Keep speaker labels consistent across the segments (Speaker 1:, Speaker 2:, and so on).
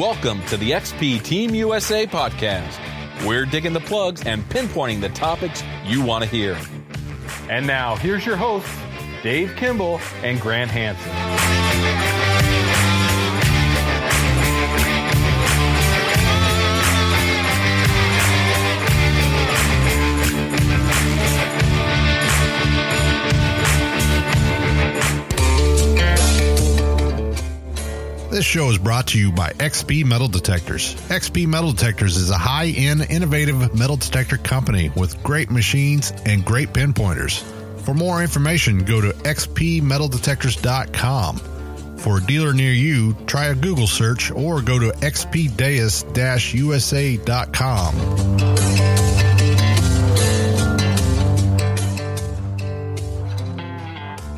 Speaker 1: Welcome to the XP Team USA podcast. We're digging the plugs and pinpointing the topics you want to hear.
Speaker 2: And now, here's your hosts, Dave Kimball and Grant Hansen.
Speaker 3: This show is brought to you by XP Metal Detectors. XP Metal Detectors is a high-end, innovative metal detector company with great machines and great pinpointers. For more information, go to xpmetaldetectors.com. For a dealer near you, try a Google search or go to xpdeus-usa.com.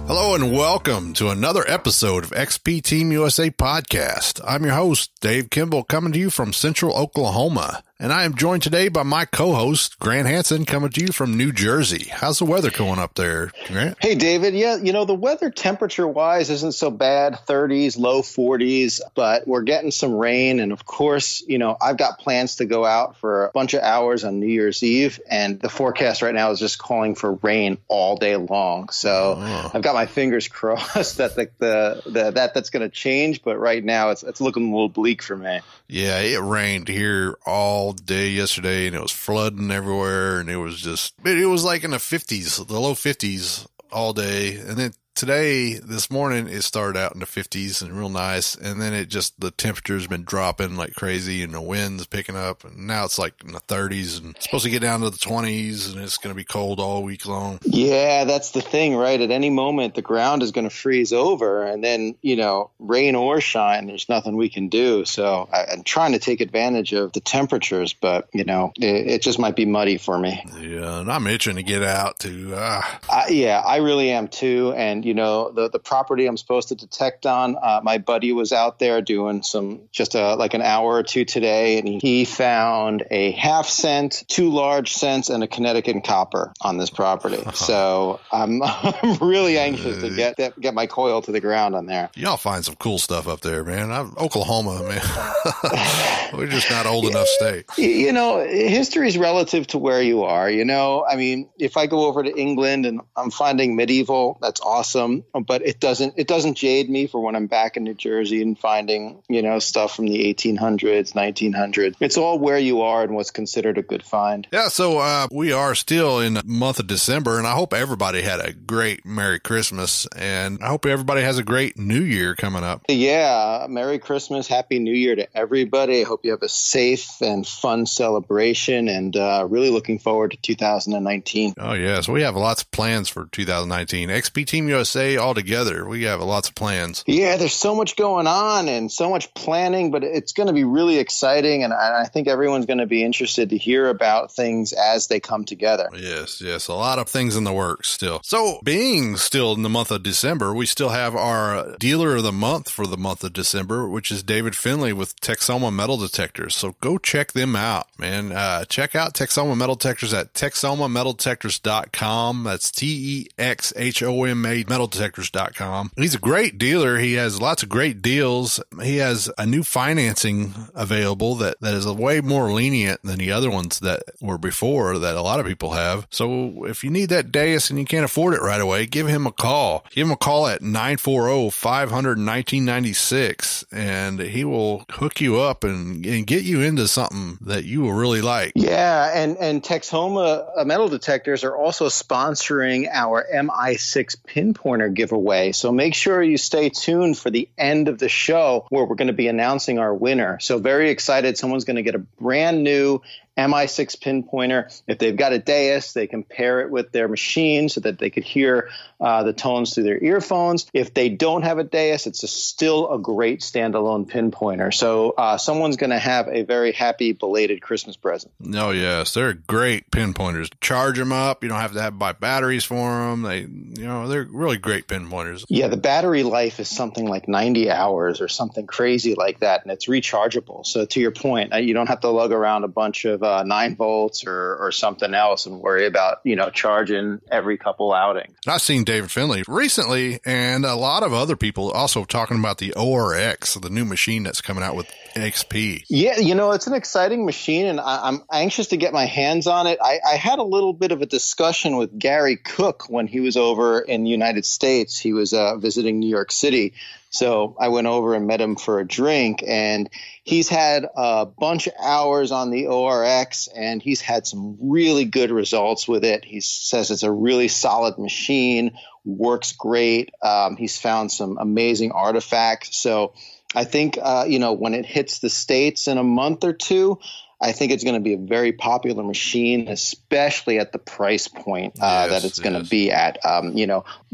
Speaker 3: Hello and welcome to another episode of XP Team USA podcast. I'm your host, Dave Kimball, coming to you from Central Oklahoma. And I am joined today by my co-host, Grant Hansen, coming to you from New Jersey. How's the weather going up there, Grant?
Speaker 4: Hey, David. Yeah, the weather temperature-wise isn't so bad, 30s, low 40s, but we're getting some rain. And, of course, I've got plans to go out for a bunch of hours on New Year's Eve, and the forecast right now is just calling for rain all day long. So I've got my fingers crossed that that's going to change, but right now it's looking a little bleak for me.
Speaker 3: Yeah, it rained here all day yesterday, and it was flooding everywhere, and it was like in the 50s, the low 50s all day. And then today, this morning, it started out in the 50s and real nice, and then the temperature's been dropping like crazy, and the wind's picking up, and now it's like in the 30s, and it's supposed to get down to the 20s, and it's going to be cold all week long.
Speaker 4: Yeah, that's the thing, right? At any moment, the ground is going to freeze over, and then, rain or shine, there's nothing we can do. So I'm trying to take advantage of the temperatures, but, it just might be muddy for me.
Speaker 3: Yeah, and I'm itching to get out too.
Speaker 4: Yeah, I really am too, and the property I'm supposed to detect on, my buddy was out there doing like an hour or two today, and he found a half cent, 2 large cents, and a Connecticut copper on this property. So I'm really anxious to get my coil to the ground on there.
Speaker 3: Y'all find some cool stuff up there, man. Oklahoma, man. We're just not old enough state.
Speaker 4: History is relative to where you are. If I go over to England and I'm finding medieval, that's awesome. But it doesn't jade me for when I'm back in New Jersey and finding, stuff from the 1800s, 1900s. It's all where you are and what's considered a good find.
Speaker 3: Yeah. So we are still in the month of December, and I hope everybody had a great Merry Christmas, and I hope everybody has a great New Year coming up.
Speaker 4: Yeah. Merry Christmas. Happy New Year to everybody. I hope you have a safe and fun celebration, and really looking forward to 2019.
Speaker 3: Oh, yeah. So we have lots of plans for 2019. XP Team USA all together. We have lots of plans.
Speaker 4: Yeah, there's so much going on and so much planning, but it's going to be really exciting, and I think everyone's going to be interested to hear about things as they come together.
Speaker 3: Yes. A lot of things in the works still. So being still in the month of December, we still have our dealer of the month for the month of December, which is David Finley with Texoma Metal Detectors. So go check them out, man. Check out Texoma Metal Detectors at texomametaltdetectors.com. That's TEXHOMA metaltdetectors.com. He's a great dealer. He has lots of great deals. He has a new financing available that is way more lenient than the other ones that were before that a lot of people have. So if you need that Deus and you can't afford it right away, give him a call. Give him a call at 940-500-1996, and he will hook you up and get you into something that you will really like.
Speaker 4: Yeah, and Texoma Metal Detectors are also sponsoring our MI6 pinpointer giveaway. So make sure you stay tuned for the end of the show where we're going to be announcing our winner. So very excited. Someone's going to get a brand new MI6 pinpointer. If they've got a Deus, they can pair it with their machine so that they could hear the tones through their earphones. If they don't have a Deus, it's still a great standalone pinpointer. So someone's going to have a very happy belated Christmas present.
Speaker 3: Oh, yes. They're great pinpointers. Charge them up. You don't have to buy batteries for them. They're really great pinpointers.
Speaker 4: Yeah, the battery life is something like 90 hours or something crazy like that, and it's rechargeable. So to your point, you don't have to lug around a bunch of 9 volts or something else and worry about, charging every couple outings.
Speaker 3: I've seen David Finley recently and a lot of other people also talking about the ORX, the new machine that's coming out with XP.
Speaker 4: Yeah, it's an exciting machine, and I'm anxious to get my hands on it. I had a little bit of a discussion with Gary Cook when he was over in the United States. He was visiting New York City. So I went over and met him for a drink, and he's had a bunch of hours on the ORX, and he's had some really good results with it. He says it's a really solid machine, works great. He's found some amazing artifacts. So I think, when it hits the States in a month or two, I think it's going to be a very popular machine, especially at the price point that it's going to be at,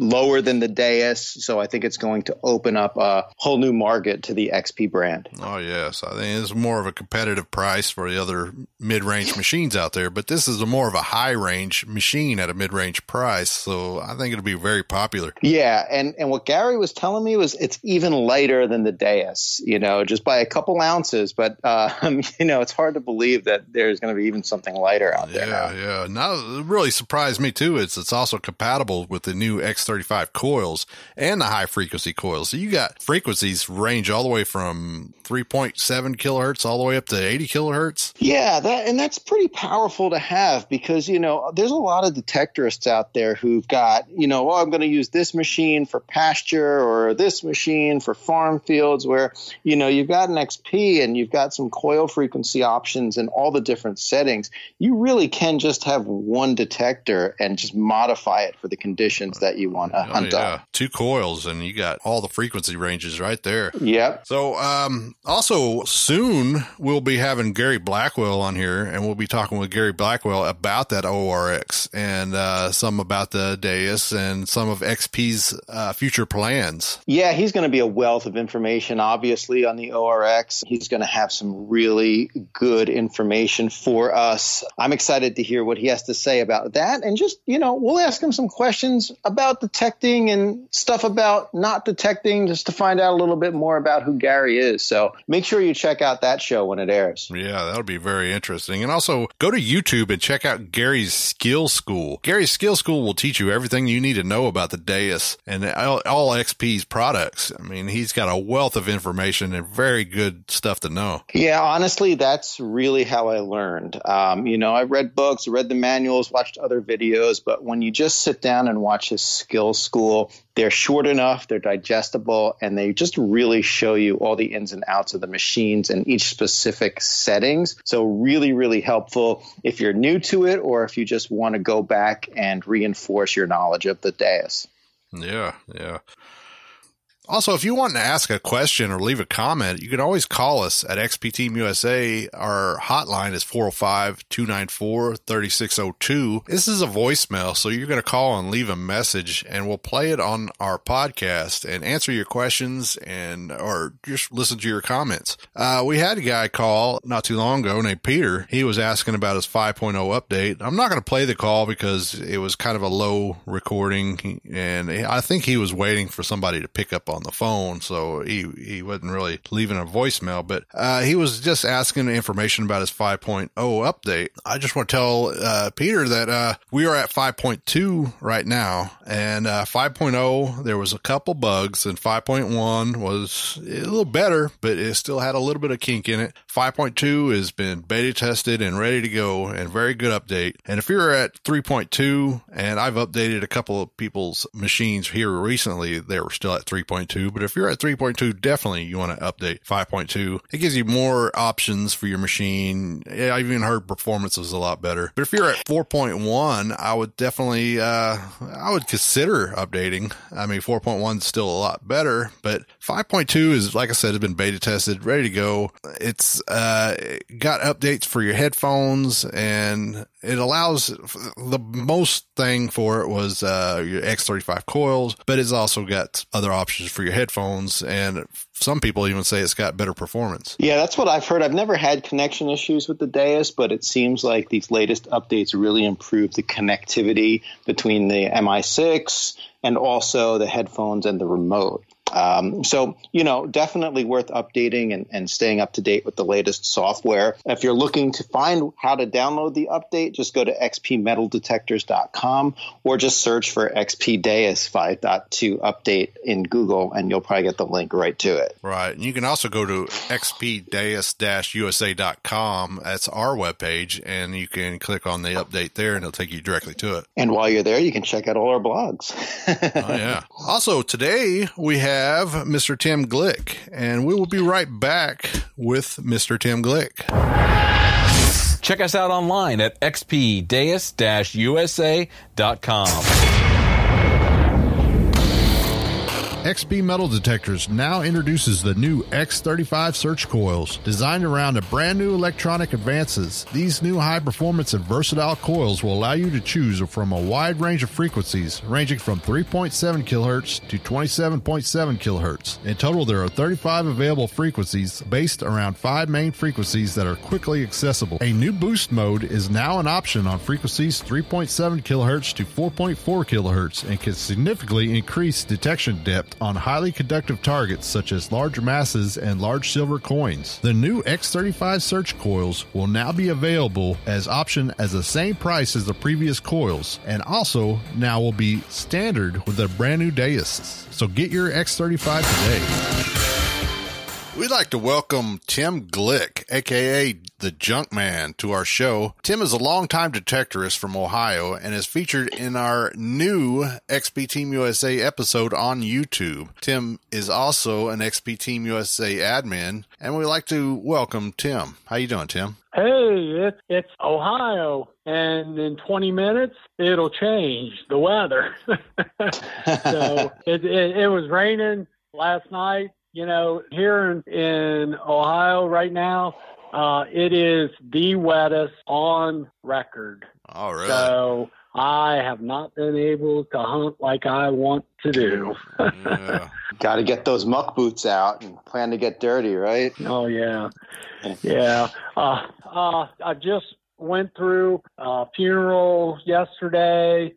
Speaker 4: lower than the Deus. So I think it's going to open up a whole new market to the XP brand.
Speaker 3: Oh, yes. I think it's more of a competitive price for the other mid-range machines out there, but this is more of a high-range machine at a mid-range price. So I think it'll be very popular.
Speaker 4: Yeah. And what Gary was telling me was it's even lighter than the Deus, just by a couple ounces. But, it's hard to believe that there's going to be even something lighter out there.
Speaker 3: Yeah. Now, it really surprised me too. It's also compatible with the new X35 coils and the high frequency coils. So you got frequencies range all the way from 3.7 kilohertz all the way up to 80 kilohertz.
Speaker 4: Yeah, that's pretty powerful to have because, there's a lot of detectorists out there who've got, I'm going to use this machine for pasture or this machine for farm fields where, you've got an XP and you've got some coil frequency options and all the different settings. You really can just have one detector and just modify it for the conditions that you want to hunt on.
Speaker 3: 2 coils and you got all the frequency ranges right there.
Speaker 4: Yep.
Speaker 3: So, also soon we'll be having Gary Blackwell on here and we'll be talking with Gary Blackwell about that ORX and, some about the Deus and some of XP's, future plans.
Speaker 4: Yeah, he's going to be a wealth of information, obviously, on the ORX. He's going to have some really good information for us. I'm excited to hear what he has to say about that. And just, we'll ask him some questions about detecting and stuff about not detecting just to find out a little bit more about who Gary is. So make sure you check out that show when it airs.
Speaker 3: Yeah, that'll be very interesting. And also go to YouTube and check out Gary's Skill School. Gary's Skill School will teach you everything you need to know about the Deus and all XP's products. I mean, he's got a wealth of information and very good stuff to know.
Speaker 4: Yeah, honestly, that's really how I learned. I read books, read the manuals, watched other videos, but when you just sit down and watch his Skill School, they're short enough, they're digestible, and they just really show you all the ins and outs of the machines and each specific settings. So really, really helpful if you're new to it or if you just want to go back and reinforce your knowledge of the Deus.
Speaker 3: Yeah. Also, if you want to ask a question or leave a comment, you can always call us at XP Team USA. Our hotline is 405-294-3602. This is a voicemail, so you're going to call and leave a message, and we'll play it on our podcast and answer your questions or just listen to your comments. We had a guy call not too long ago named Peter. He was asking about his 5.0 update. I'm not going to play the call because it was kind of a low recording, and I think he was waiting for somebody to pick up on the phone, so he wasn't really leaving a voicemail, but he was just asking information about his 5.0 update. I just want to tell Peter that we are at 5.2 right now, and 5.0 there was a couple bugs, and 5.1 was a little better, but it still had a little bit of kink in it. 5.2 has been beta tested and ready to go, and very good update. And if you're at 3.2, and I've updated a couple of people's machines here recently, they were still at 3.2. But if you're at 3.2, definitely you want to update 5.2. It gives you more options for your machine. Yeah, I've even heard performance is a lot better. But if you're at 4.1, I would definitely, I would consider updating. I mean, 4.1 is still a lot better, but 5.2 is, like I said, has been beta tested, ready to go. It's, got updates for your headphones, and it allows the most thing for it was, your X35 coils, but it's also got other options for your headphones, and some people even say it's got better performance. Yeah,
Speaker 4: that's what I've heard. I've never had connection issues with the Deus, but it seems like these latest updates really improve the connectivity between the MI6 and also the headphones and the remote. So, definitely worth updating and staying up to date with the latest software. If you're looking to find how to download the update, just go to xpmetaldetectors.com or just search for XP Deus 5.2 update in Google, and you'll probably get the link right to it.
Speaker 3: Right. And you can also go to xpdeus-usa.com. That's our webpage, and you can click on the update there, and it'll take you directly to it.
Speaker 4: And while you're there, you can check out all our blogs.
Speaker 3: Oh, yeah. Also, today we have Mr. Tim Glick, and we will be right back with Mr. Tim Glick.
Speaker 1: Check us out online at xpdeus-usa.com.
Speaker 5: XP Metal Detectors now introduces the new X35 search coils. Designed around the brand new electronic advances, these new high-performance and versatile coils will allow you to choose from a wide range of frequencies, ranging from 3.7 kHz to 27.7 kHz. In total, there are 35 available frequencies based around 5 main frequencies that are quickly accessible. A new boost mode is now an option on frequencies 3.7 kHz to 4.4 kHz and can significantly increase detection depth on highly conductive targets such as large masses and large silver coins. The new X35 search coils will now be available as option as the same price as the previous coils, and also now will be standard with the brand new Deuses. So get your X35 today.
Speaker 3: We'd like to welcome Tim Glick, a.k.a. the Junk Man, to our show. Tim is a longtime detectorist from Ohio and is featured in our new XP Team USA episode on YouTube. Tim is also an XP Team USA admin, and we'd like to welcome Tim. How you doing, Tim?
Speaker 6: Hey, it's Ohio, and in 20 minutes, it'll change the weather. So it was raining last night. Here in Ohio right now, it is the wettest on record.
Speaker 3: All right.
Speaker 6: So I have not been able to hunt like I want to do.
Speaker 3: Yeah.
Speaker 4: Got to get those muck boots out and plan to get dirty, right?
Speaker 6: Oh, yeah. Yeah. I just went through a funeral yesterday.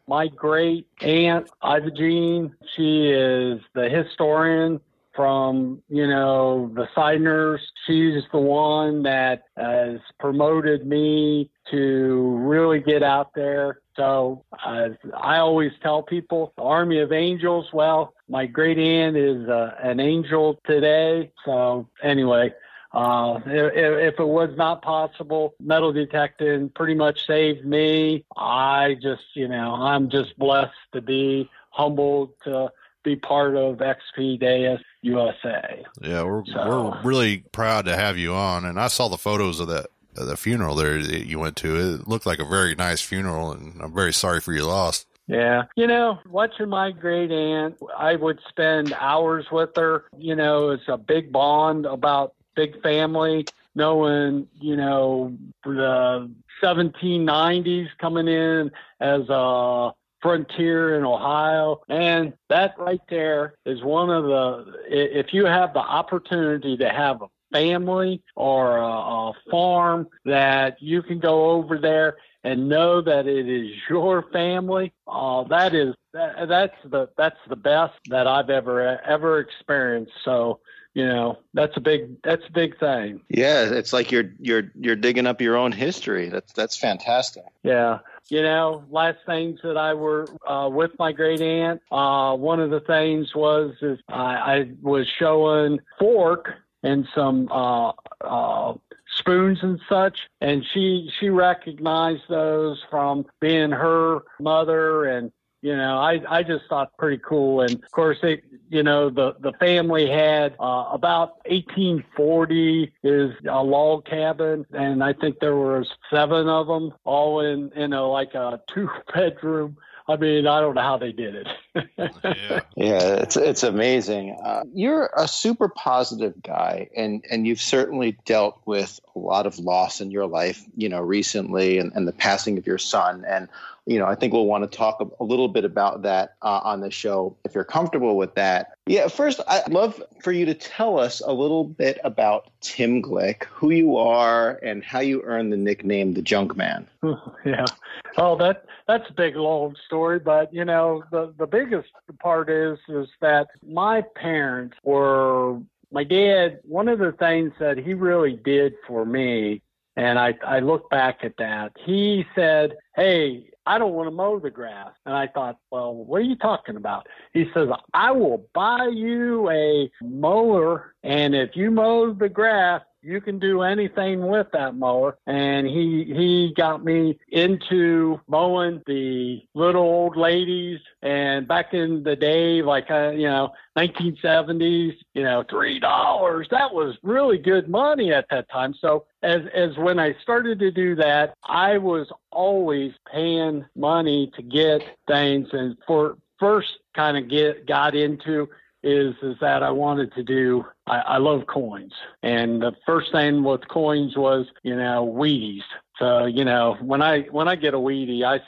Speaker 6: My great aunt, Ivagene, she is the historian from, the Seidners. She's the one that has promoted me to really get out there. So I always tell people, the Army of Angels, well, my great aunt is an angel today. So anyway, if it was not possible, metal detecting pretty much saved me. I'm just blessed to be humbled to be part of XP Deus USA.
Speaker 3: Yeah, we're really proud to have you on, and I saw the photos of the funeral there that you went to. It looked like a very nice funeral, and I'm very sorry for your loss.
Speaker 6: Yeah. Watching my great aunt, I would spend hours with her. It's a big bond about big family, knowing, the 1790s coming in as a frontier in Ohio. And that right there is one of if you have the opportunity to have a family or a farm that you can go over there and know that it is your family, that's the best that I've ever experienced. So, that's a big thing.
Speaker 4: Yeah, it's like you're digging up your own history. That's fantastic.
Speaker 6: Yeah. Last things that I were with my great aunt, one of the things is I was showing fork and some spoons and such, and she recognized those from being her mother, and I just thought pretty cool. And of course, the family had about 1840 is a log cabin, and I think there was 7 of them, all in like a 2-bedroom. I mean, I don't know how they did it.
Speaker 4: Yeah, it's amazing. You're a super positive guy, and you've certainly dealt with a lot of loss in your life, recently, and the passing of your son. And I think we'll want to talk a little bit about that on the show if you're comfortable with that. Yeah, first, I'd love for you to tell us a little bit about Tim Glick, who you are, and how you earned the nickname the Junk Man.
Speaker 6: Yeah. Oh, that's a big, long story. But, the biggest part is that my parents were, my dad, one of the things that he really did for me, and I look back at that, he said, hey, I don't want to mow the grass. And I thought, well, what are you talking about? He says, I will buy you a mower, and if you mow the grass, you can do anything with that mower. And he got me into mowing the little old ladies. And back in the day, like, 1970s, $3, that was really good money at that time. So as when I started to do that, I was always paying money to get things. And for first kind of got into is that I wanted to do, I love coins. And the first thing with coins was, Wheaties. So, when I get a Wheatie, I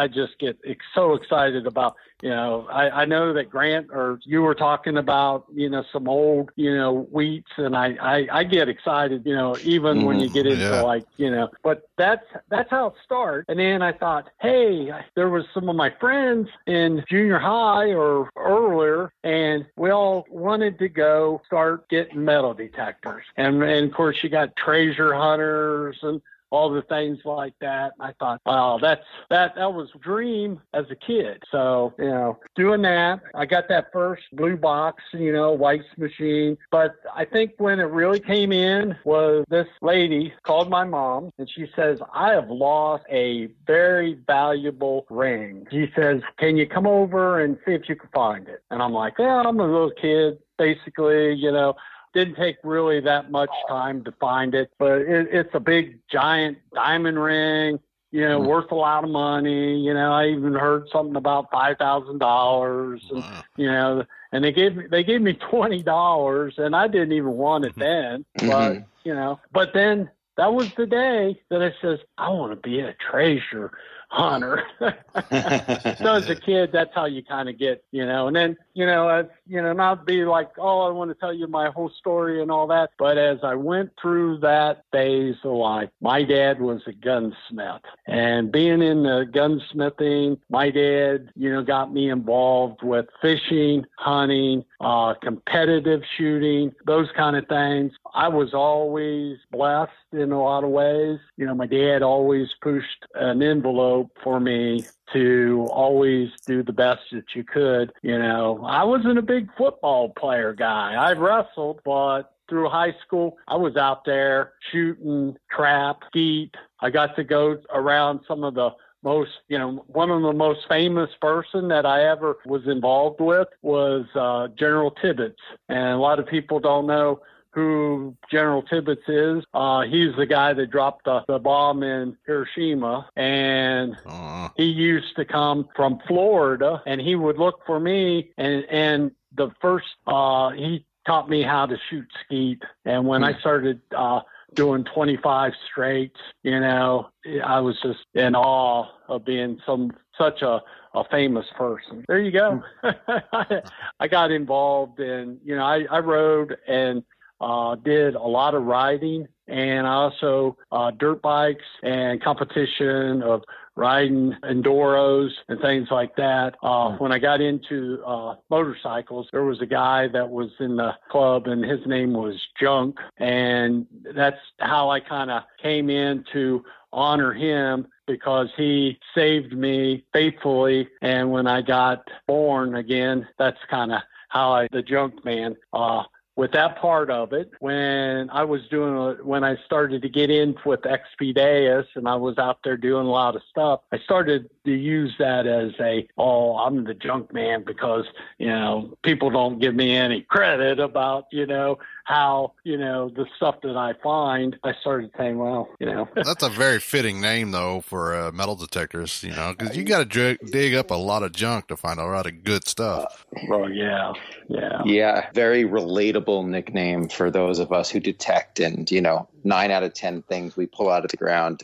Speaker 6: just get so excited about, I know that Grant or you were talking about, some old, wheats, and I get excited, even when you get into but that's how it started. And then I thought, hey, there was some of my friends in junior high or earlier, and we all wanted to go start getting metal detectors. And of course you got treasure hunters and all the things like that. I thought, wow, that was a dream as a kid. So, doing that, I got that first blue box, White's machine. But I think when it really came in was this lady called my mom, and she says, I have lost a very valuable ring. She says, can you come over and see if you can find it? And I'm like, yeah, I'm a little kid, basically, Didn't take really that much time to find it, but it's a big, giant diamond ring, worth a lot of money. I even heard something about $5,000, and and they gave me $20, and I didn't even want it then, but then that was the day that I says, I want to be a treasure hunter. So as a kid, that's how you kind of get, and then, not be like, oh, I want to tell you my whole story and all that. But as I went through that phase of life, my dad was a gunsmith, and being in the gunsmithing, my dad, got me involved with fishing, hunting, competitive shooting, those kind of things. I was always blessed in a lot of ways. My dad always pushed an envelope for me to always do the best that you could. I wasn't a big football player guy. I wrestled, but through high school, I was out there shooting trap, skeet. I got to go around some of the most, one of the most famous person that I ever was involved with was General Tibbetts. And a lot of people don't know who General Tibbetts is. He's the guy that dropped the bomb in Hiroshima, and he used to come from Florida, and he would look for me, and the first, he taught me how to shoot skeet. And when I started doing 25 straights, I was just in awe of being such a famous person. There you go. I got involved in, I rode and did a lot of riding, and also dirt bikes and competition of riding enduros and things like that. When I got into motorcycles, there was a guy that was in the club, and his name was Junk, and that's how I kind of came in to honor him, because he saved me faithfully. And when I got born again, that's kind of how the Junk Man, with that part of it, when I started to get in with Expedeus and I was out there doing a lot of stuff, I started to use that as I'm the Junk Man, because, people don't give me any credit about, how, the stuff that I find. I started saying, well,
Speaker 3: That's a very fitting name, though, for metal detectors, because you got to dig up a lot of junk to find a lot of good stuff.
Speaker 6: Well, yeah.
Speaker 4: Yeah, very relatable nickname for those of us who detect, and 9 out of 10 things we pull out of the ground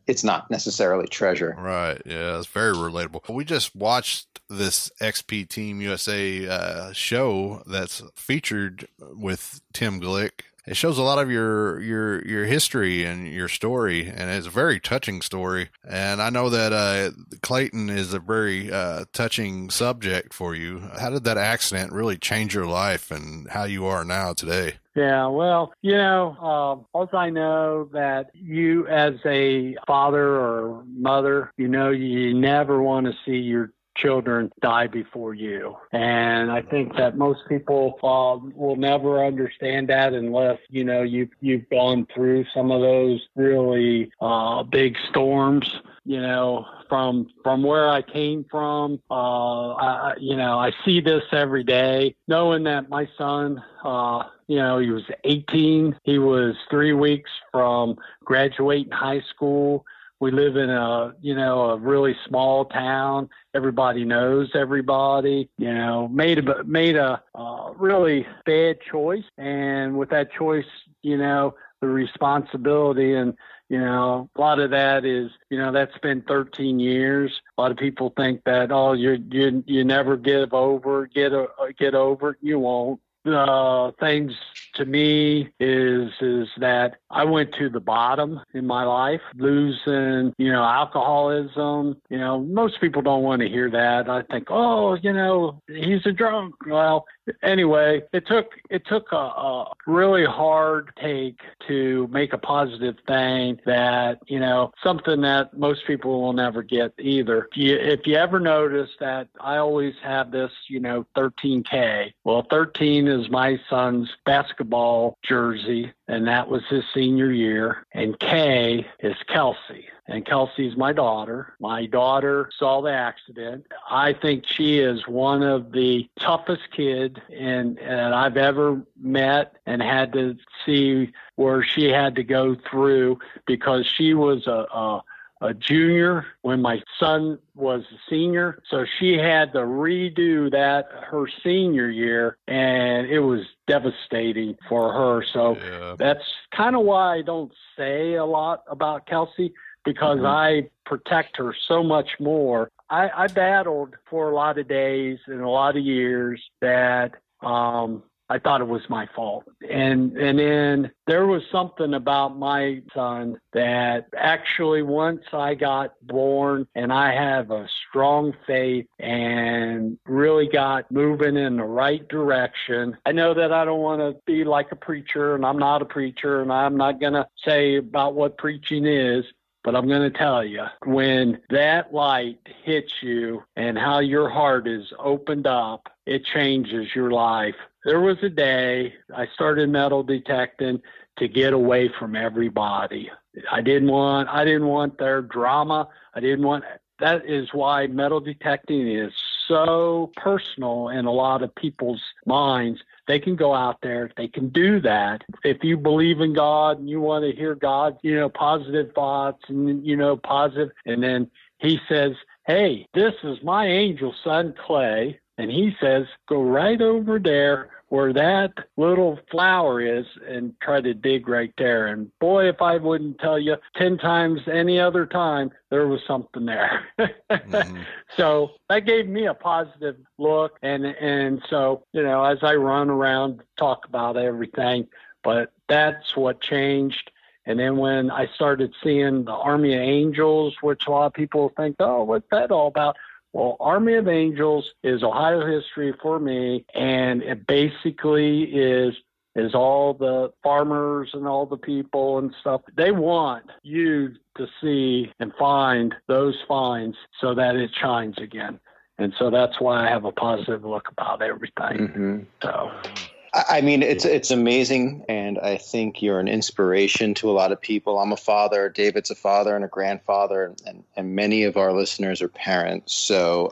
Speaker 4: it's not necessarily treasure.
Speaker 3: Right. Yeah, it's very relatable. We just watched this XP Team USA show that's featured with Tim Glick. It shows a lot of your history and your story, and it's a very touching story. And I know that Clayton is a very touching subject for you. How did that accident really change your life and how you are now today?
Speaker 6: Yeah, well, also I know that you as a father or mother, you never want to see your children die before you. And I think that most people will never understand that unless, you've gone through some of those really big storms. From where I came from, I see this every day, knowing that my son, he was 18. He was 3 weeks from graduating high school. We live in a really small town. Everybody knows everybody, made a really bad choice. And with that choice, the responsibility and, a lot of that is, that's been 13 years. A lot of people think that, you never get over it. You won't. Things to me is that I went to the bottom in my life, losing, alcoholism. Most people don't want to hear that. I think, he's a drunk. Well, anyway, it took a really hard take to make a positive thing that, something that most people will never get either. If you ever notice that I always have this, 13K. Well, 13 is my son's basketball jersey, and that was his senior year. And K is Kelsey. And Kelsey's my daughter. My daughter saw the accident. I think she is one of the toughest kids and I've ever met and had to see where she had to go through because she was a junior when my son was a senior. So she had to redo that her senior year, and it was devastating for her. So That's kind of why I don't say a lot about Kelsey, because I protect her so much more. I battled for a lot of days and a lot of years that I thought it was my fault. And then there was something about my son that actually once I got born and I have a strong faith and really got moving in the right direction. I know that I don't want to be like a preacher, and I'm not a preacher, and I'm not going to say about what preaching is. But I'm going to tell you, when that light hits you and how your heart is opened up, it changes your life. There was a day I started metal detecting to get away from everybody. I didn't want their drama. That is why metal detecting is so personal in a lot of people's minds. They can go out there. They can do that. If you believe in God and you want to hear God, positive thoughts and, positive. And then he says, hey, this is my angel son, Clay. And he says, go right over there where that little flower is and try to dig right there. And boy, if I wouldn't tell you 10 times any other time, there was something there. So that gave me a positive look. And so, as I run around, talk about everything, but that's what changed. And then when I started seeing the Army of Angels, which a lot of people think, oh, what's that all about? Well, Army of Angels is Ohio history for me, and it basically is all the farmers and all the people and stuff. They want you to see and find those finds so that it shines again. And so that's why I have a positive look about everything. So
Speaker 4: I mean, it's amazing, and I think you're an inspiration to a lot of people. I'm a father. David's a father and a grandfather, and many of our listeners are parents. So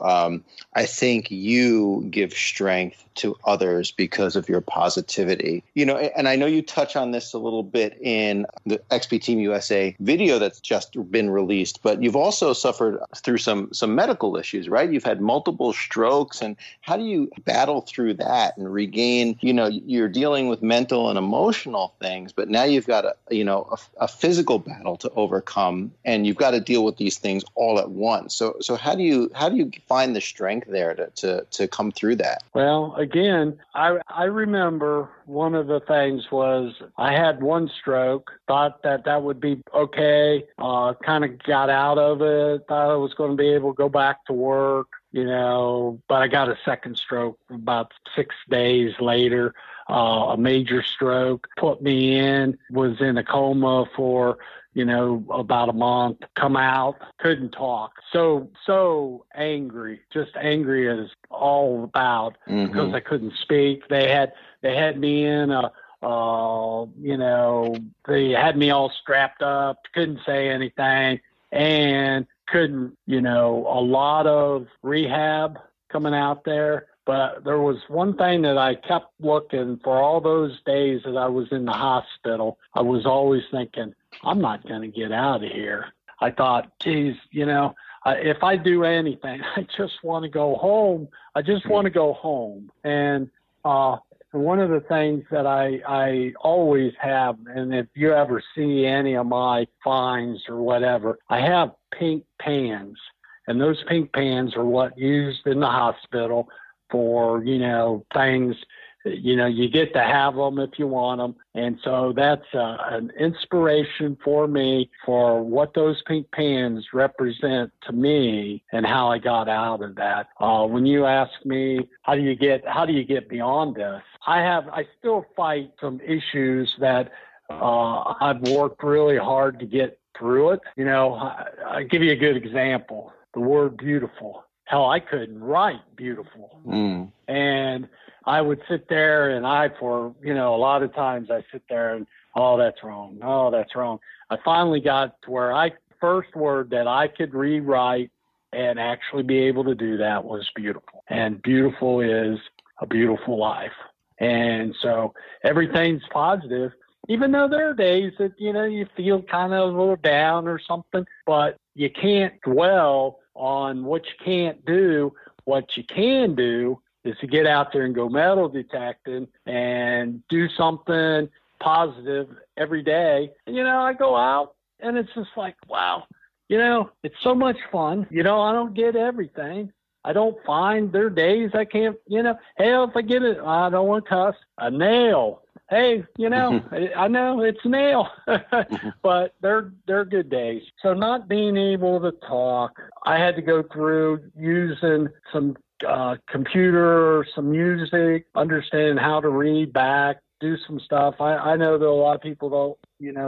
Speaker 4: I think you give strength to others because of your positivity. And I know you touch on this a little bit in the XP Team USA video that's just been released, but you've also suffered through some medical issues, right? You've had multiple strokes, and how do you battle through that and regain, you're dealing with mental and emotional emotional things, but now you've got a physical battle to overcome, and you've got to deal with these things all at once. So how do you find the strength there to come through that?
Speaker 6: Well, again, I remember one of the things was I had one stroke, thought that would be okay, kind of got out of it, thought I was going to be able to go back to work, but I got a second stroke about 6 days later, a major stroke, put me in, was in a coma for about a month, come out, couldn't talk. So angry, just angry as all about, because I couldn't speak. They had me in they had me all strapped up, couldn't say anything, and couldn't, a lot of rehab coming out there. But there was one thing that I kept looking for all those days that I was in the hospital. I was always thinking, I'm not going to get out of here. I thought, geez, if I do anything, I just want to go home. I just want to go home. And one of the things that I always have, and if you ever see any of my finds or whatever, I have pink pans. And those pink pans are what used in the hospital for, things, you get to have them if you want them. And so that's an inspiration for me for what those pink pans represent to me and how I got out of that. When you ask me, how do you get beyond this? I still fight some issues that I've worked really hard to get through it. I give you a good example. The word beautiful. Hell, I couldn't write beautiful. And I would sit there and a lot of times I sit there and, oh, that's wrong. Oh, that's wrong. I finally got to where first word that I could rewrite and actually be able to do that was beautiful. And beautiful is a beautiful life. And so everything's positive, even though there are days that, you feel kind of a little down or something, but you can't dwell on what you can't do. What you can do is to get out there and go metal detecting and do something positive every day. And, I go out and it's just like, wow, it's so much fun. I don't get everything. I don't find there are days I can't, hell, if I get it, I don't want to cuss, a nail. Hey, I know it's a nail, but they're good days. So not being able to talk, I had to go through using some computer, some music, understanding how to read back, do some stuff. I know that a lot of people don't,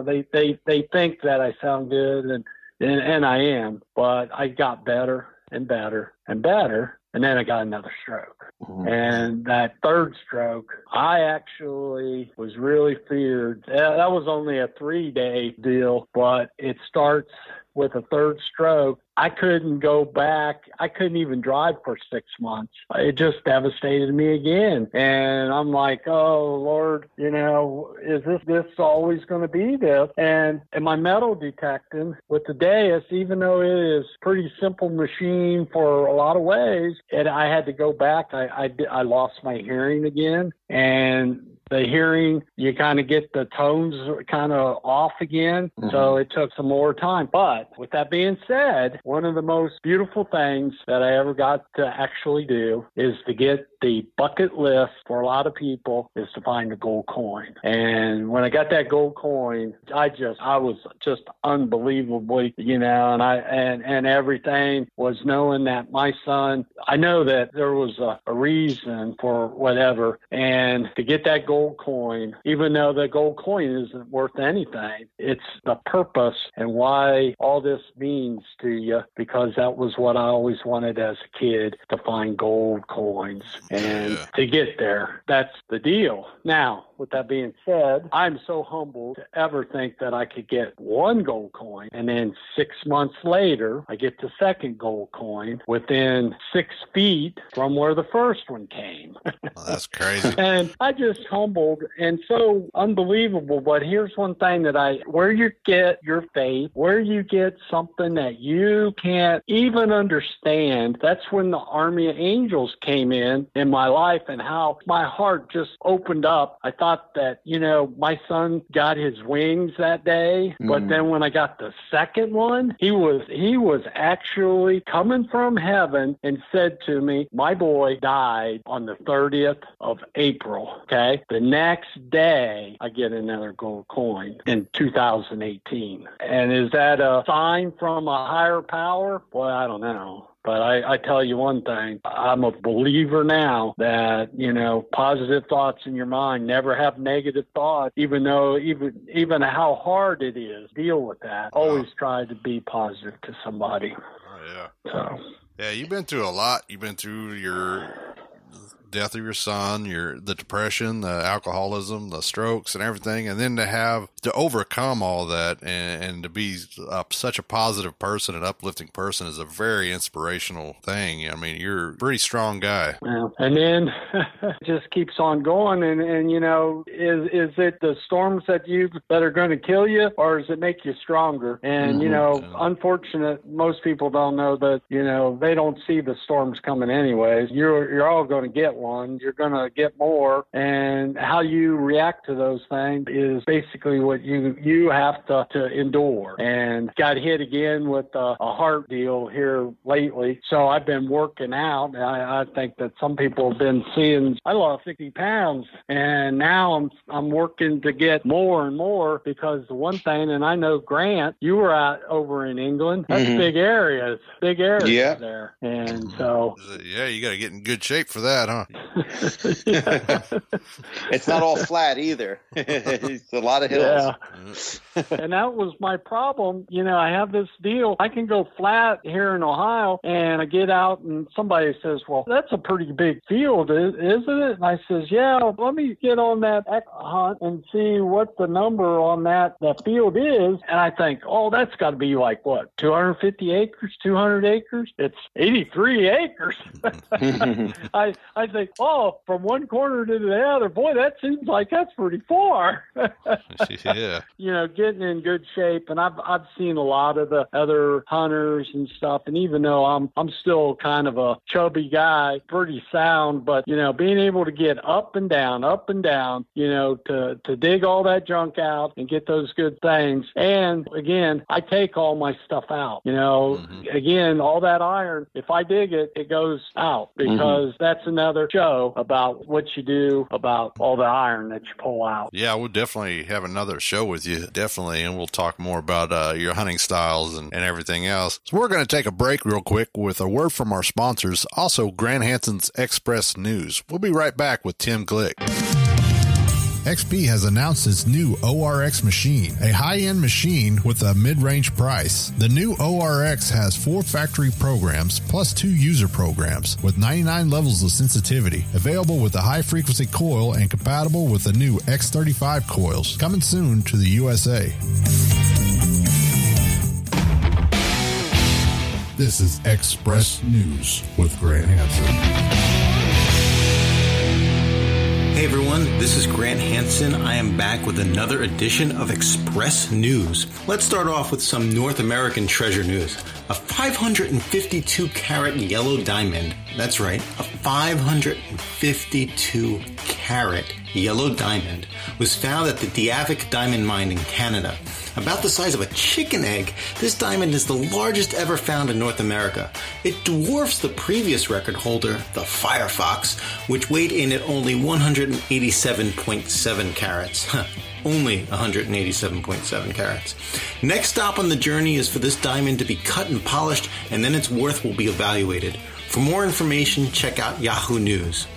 Speaker 6: they think that I sound good and I am, but I got better and better and better. And then I got another stroke. And that third stroke, I actually was really feared. That was only a 3-day deal, but it starts with a third stroke. I couldn't go back. I couldn't even drive for 6 months. It just devastated me again. And I'm like, oh, Lord, is this always going to be this? And my metal detecting with the Deus, even though it is a pretty simple machine for a lot of ways, and I had to go back. I lost my hearing again. And the hearing, you kind of get the tones kind of off again. So it took some more time. But with that being said, one of the most beautiful things that I ever got to actually do is to get the bucket list for a lot of people is to find a gold coin. And when I got that gold coin, I was just unbelievably, and everything was knowing that my son, I know that there was a reason for whatever. And to get that gold coin, even though the gold coin isn't worth anything, it's the purpose and why all this means to you, because that was what I always wanted as a kid, to find gold coins. And to get there, that's the deal. Now, with that being said, I'm so humbled to ever think that I could get one gold coin, and then 6 months later, I get the second gold coin within 6 feet from where the first one came.
Speaker 3: Well, that's crazy.
Speaker 6: And I just humbled and so unbelievable. But here's one thing where you get your faith, where you get something that you can't even understand, that's when the army of angels came in my life, and how my heart just opened up. I thought thought that, my son got his wings that day, but then when I got the second one, he was actually coming from heaven and said to me, my boy died on the 30th of April. Okay. The next day I get another gold coin in 2018. And is that a sign from a higher power? Boy, I don't know. But I tell you one thing, I'm a believer now that, positive thoughts in your mind, never have negative thoughts, even how hard it is, deal with that. Always try to be positive to somebody.
Speaker 3: Oh, yeah.
Speaker 6: So.
Speaker 3: Yeah, you've been through a lot. You've been through your death of your son, the depression, the alcoholism, the strokes and everything. And then to overcome all that and to be such a positive person, an uplifting person is a very inspirational thing. I mean, you're a pretty strong guy.
Speaker 6: Yeah. And then it just keeps on going. And is it the storms that are going to kill you, or does it make you stronger? And, unfortunate, most people don't know that, they don't see the storms coming anyways. You're all going to get one. You're going to get more. And how you react to those things is basically what you have to endure. And got hit again with a heart deal here lately. So I've been working out. I think that some people have been seeing, I lost 50 pounds. And now I'm working to get more and more, because the one thing, and I know, Grant, you were out over in England. That's big areas there. And so.
Speaker 3: Yeah, you got to get in good shape for that, huh?
Speaker 4: It's not all flat either. It's a lot of hills.
Speaker 6: Yeah. And that was my problem. I have this deal. I can go flat here in Ohio, and I get out and somebody says, well, that's a pretty big field, isn't it? And I says, yeah, let me get on that hunt and see what the number on that field is. And I think, oh, that's got to be like, what, 250 acres, 200 acres? It's 83 acres. I think, oh, from one corner to the other, boy, that seems like that's pretty far.
Speaker 3: Yeah.
Speaker 6: Getting in good shape. And I've seen a lot of the other hunters and stuff. And even though I'm still kind of a chubby guy, pretty sound, but, being able to get up and down, to dig all that junk out and get those good things. And again, I take all my stuff out, again, all that iron, if I dig it, it goes out, because that's another show about what you do about all the iron that you pull out.
Speaker 3: Yeah, we'll definitely have another show with you, definitely, and we'll talk more about your hunting styles and everything else. So we're going to take a break real quick with a word from our sponsors, also Grant Hansen's Express News. We'll be right back with Tim Glick.
Speaker 5: XP has announced its new ORX machine, a high-end machine with a mid-range price. The new ORX has 4 factory programs plus 2 user programs with 99 levels of sensitivity, available with a high-frequency coil and compatible with the new X35 coils, coming soon to the USA. This is Express News with Grant Hansen.
Speaker 7: Hey everyone, this is Grant Hansen. I am back with another edition of Express News. Let's start off with some North American treasure news. A 552 carat yellow diamond, that's right, a 552 carat yellow diamond was found at the Diavik Diamond Mine in Canada. About the size of a chicken egg, this diamond is the largest ever found in North America. It dwarfs the previous record holder, the Firefox, which weighed in at only 187.7 carats. Only 187.7 carats. Next stop on the journey is for this diamond to be cut and polished, and then its worth will be evaluated. For more information, check out Yahoo News.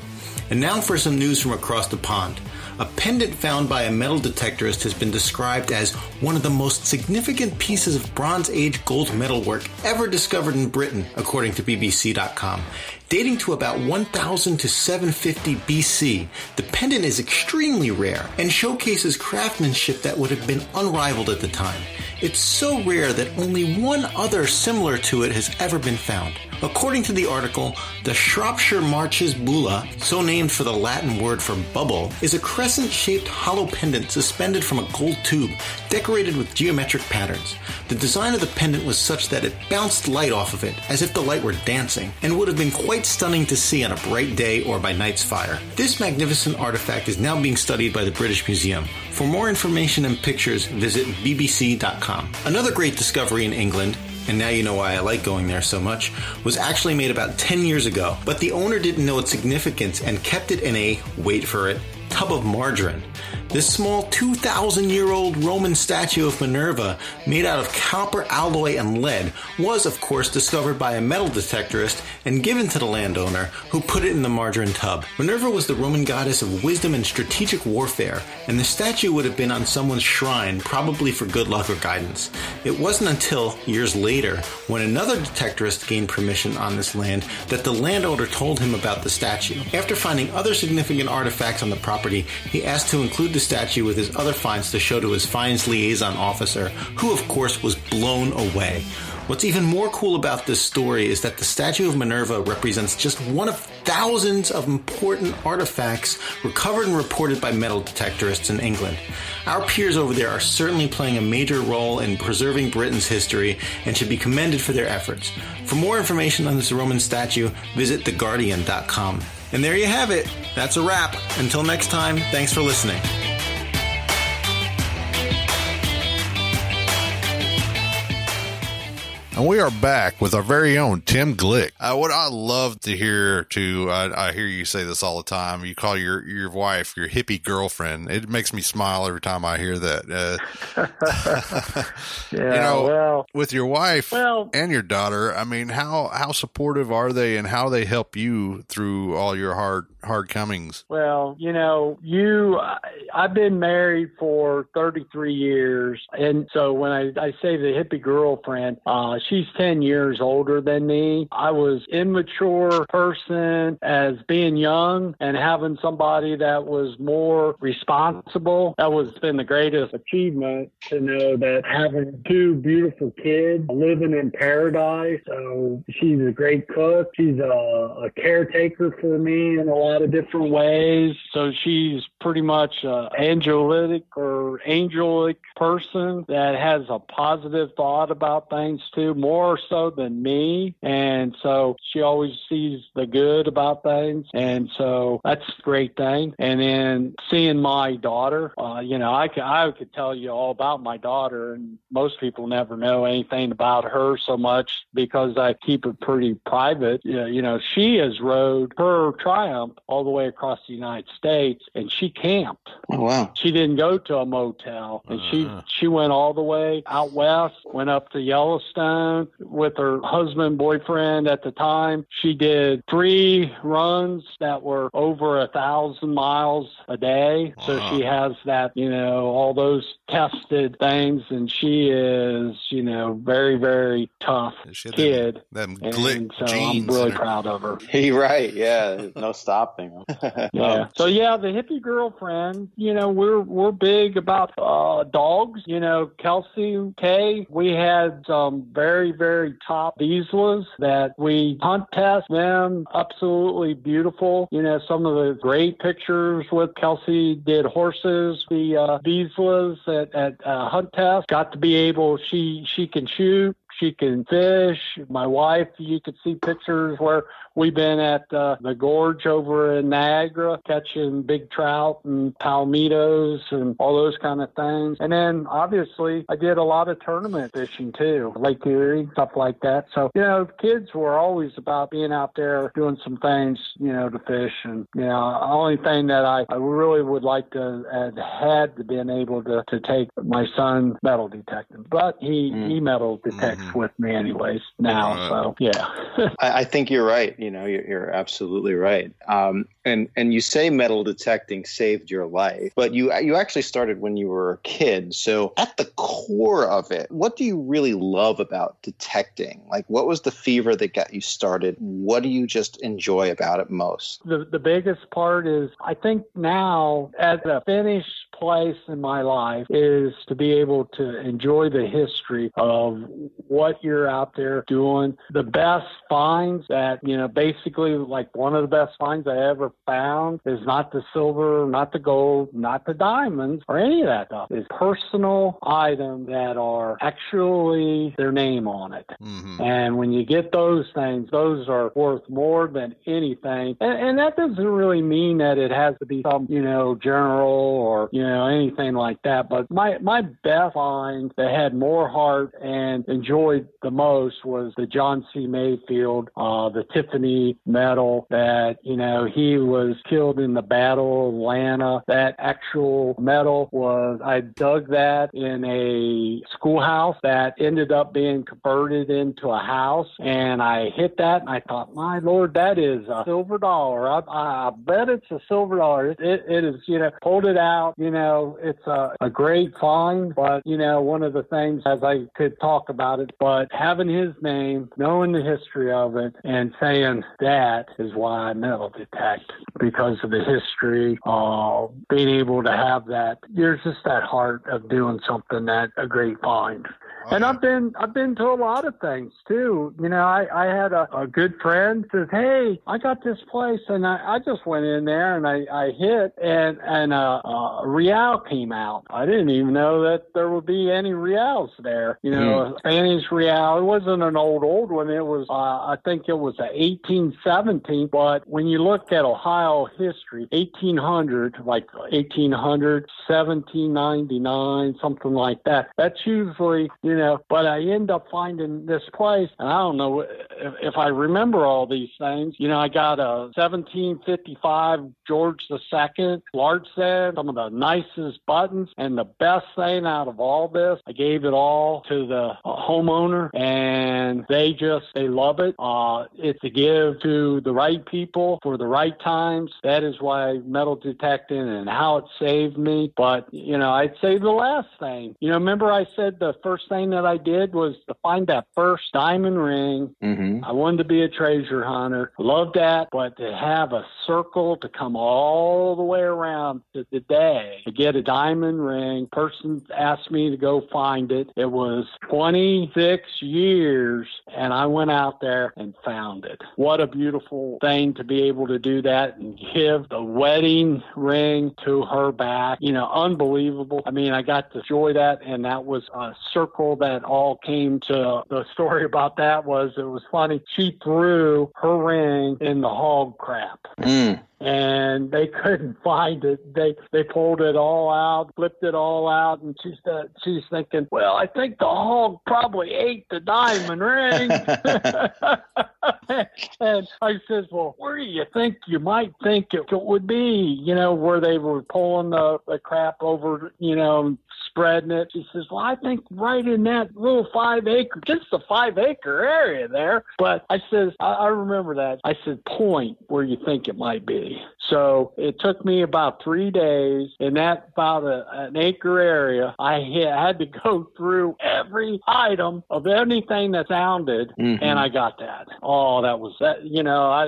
Speaker 7: And now for some news from across the pond. A pendant found by a metal detectorist has been described as one of the most significant pieces of Bronze Age gold metalwork ever discovered in Britain, according to BBC.com. Dating to about 1000 to 750 BC, the pendant is extremely rare and showcases craftsmanship that would have been unrivaled at the time. It's so rare that only one other similar to it has ever been found. According to the article, the Shropshire Marches Bulla, so named for the Latin word for bubble, is a crescent-shaped hollow pendant suspended from a gold tube, decorated with geometric patterns. The design of the pendant was such that it bounced light off of it, as if the light were dancing, and would have been quite stunning to see on a bright day or by night's fire. This magnificent artifact is now being studied by the British Museum. For more information and pictures, visit bbc.com. Another great discovery in England, and now you know why I like going there so much, was actually made about 10 years ago, but the owner didn't know its significance and kept it in a, wait for it, tub of margarine. This small 2,000-year-old Roman statue of Minerva, made out of copper alloy and lead, was, of course, discovered by a metal detectorist and given to the landowner, who put it in the margarine tub. Minerva was the Roman goddess of wisdom and strategic warfare, and the statue would have been on someone's shrine, probably for good luck or guidance. It wasn't until years later, when another detectorist gained permission on this land, that the landowner told him about the statue. After finding other significant artifacts on the property, he asked to include the statue with his other finds to show to his finds liaison officer, who of course was blown away. What's even more cool about this story is that the statue of Minerva represents just one of thousands of important artifacts recovered and reported by metal detectorists in England. Our peers over there are certainly playing a major role in preserving Britain's history and should be commended for their efforts. For more information on this Roman statue, visit theguardian.com. And there you have it. That's a wrap. Until next time, thanks for listening.
Speaker 3: And we are back with our very own Tim Glick. What I love to hear too, I hear you say this all the time. You call your wife your hippie girlfriend. It makes me smile every time I hear that. With your wife and your daughter, I mean, how supportive are they, and how they help you through all your hard comings?
Speaker 6: Well, I've been married for 33 years. And so when I say the hippie girlfriend, she's 10 years older than me. I was immature person as being young, and having somebody that was more responsible. That was been the greatest achievement, to know that having two beautiful kids living in paradise. So she's a great cook. She's a caretaker for me in a lot of different ways. So she's pretty much an angelic person that has a positive thought about things too, more so than me. And so she always sees the good about things. And so that's a great thing. And then seeing my daughter, I could tell you all about my daughter, and most people never know anything about her so much because I keep it pretty private. She has rode her Triumph all the way across the United States, and she camped.
Speaker 4: Oh, wow.
Speaker 6: She didn't go to a motel, and she went all the way out west, went up to Yellowstone with her husband, boyfriend at the time. She did 3 runs that were over 1,000 miles a day. Wow. So she has that, all those tested things, and she is, very, very tough kid.
Speaker 3: Them Glick
Speaker 6: so
Speaker 3: jeans.
Speaker 6: I'm really proud of her.
Speaker 4: You're right. Yeah. No stopping.
Speaker 6: Yeah. So yeah, the hippie girlfriend, we're big about dogs. Kelsey, Kay, we had some very, very top Vizslas that we hunt test them. Absolutely beautiful. Some of the great pictures with Kelsey did horses, the Vizslas at hunt test. Got to be able, she can shoot. She can fish. My wife, you could see pictures where we've been at the gorge over in Niagara catching big trout and palmettos and all those kind of things. And then obviously I did a lot of tournament fishing too, Lake Erie, stuff like that. So, kids were always about being out there doing some things, to fish. And, the only thing that I really would like to have had to been able to take my son metal detecting, but he metal detects with me anyways now. So yeah.
Speaker 4: I think you're right. You're absolutely right. And you say metal detecting saved your life, but you actually started when you were a kid. So at the core of it, what do you really love about detecting? Like, what was the fever that got you started? What do you just enjoy about it most?
Speaker 6: The biggest part is, I think now, as a finished place in my life is to be able to enjoy the history of what you're out there doing. The best finds that, basically like one of the best finds I ever found is not the silver, not the gold, not the diamonds or any of that stuff. It's personal items that are actually their name on it. Mm-hmm. And when you get those things, those are worth more than anything. And that doesn't really mean that it has to be some, general or, anything like that. But my best find that had more heart and enjoyed the most was the John C. Mayfield, the Tiffany medal that, he was killed in the Battle of Atlanta. That actual medal I dug that in a schoolhouse that ended up being converted into a house. And I hit that and I thought, my Lord, that is a silver dollar. I bet it's a silver dollar. It is, pulled it out. It's a great find. But, one of the things, as I could talk about it, but having his name, knowing the history of it, and saying that is why I metal detect, because of the history, being able to have that. There's just that heart of doing something that a great find. And I've been to a lot of things too. I had a good friend says, "Hey, I got this place," and I just went in there and I hit and a real came out. I didn't even know that there would be any reals there. A Spanish real. It wasn't an old one. It was I think it was a 1817. But when you look at Ohio history, 1800, like 1800, 1799, something like that. That's usually but I end up finding this place, and I don't know if I remember all these things. I got a 1755 George II large set, some of the nicest buttons, and the best thing out of all this, I gave it all to the homeowner, and they love it. It's a give to the right people for the right times. That is why metal detecting and how it saved me. But, I'd say the last thing. Remember I said the first thing that I did was to find that first diamond ring. Mm-hmm. I wanted to be a treasure hunter. Loved that, but to have a circle to come all the way around to the day to get a diamond ring, person asked me to go find it. It was 26 years, and I went out there and found it. What a beautiful thing to be able to do that and give the wedding ring to her back. Unbelievable. I mean, I got to enjoy that, and that was a circle that all came to. The story about that was, it was funny. She threw her ring in the hog crap. And they couldn't find it. They pulled it all out, flipped it all out, and she's thinking, well, I think the hog probably ate the diamond ring. And I says, well, where do you think you might think it would be? Where they were pulling the crap over, spreading it. She says, well, I think right in that little 5 acre, just the 5 acre area there. But I says, I remember that. I said, point where you think it might be. So it took me about 3 days in that about an acre area. I had to go through every item of anything that sounded, and I got that. Oh, that was that.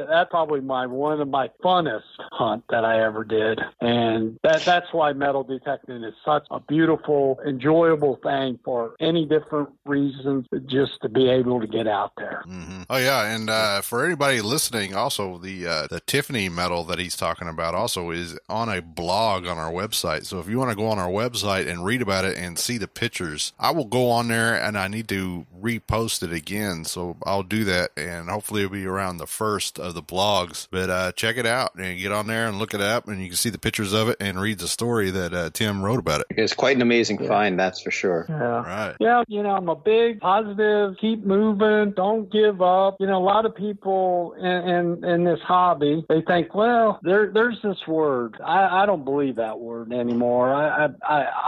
Speaker 6: That's probably one of my funnest hunt that I ever did, and that's why metal detecting is such a beautiful, enjoyable thing for any different reasons, just to be able to get out there.
Speaker 3: Mm-hmm. Oh yeah, and for anybody listening, also the Tiffany medal that he's talking about also is on a blog on our website. So if you want to go on our website and read about it and see the pictures, I will go on there, and I need to repost it again. So I'll do that, and hopefully it'll be around the first of the blogs. But check it out and get on there and look it up, and you can see the pictures of it and read the story that Tim wrote about it.
Speaker 4: It's quite an amazing find, that's for sure.
Speaker 6: Yeah.
Speaker 3: Right.
Speaker 6: Yeah, I'm a big positive, keep moving, don't give up. A lot of people in this hobby, they think, well, there's this word. I don't believe that word anymore. I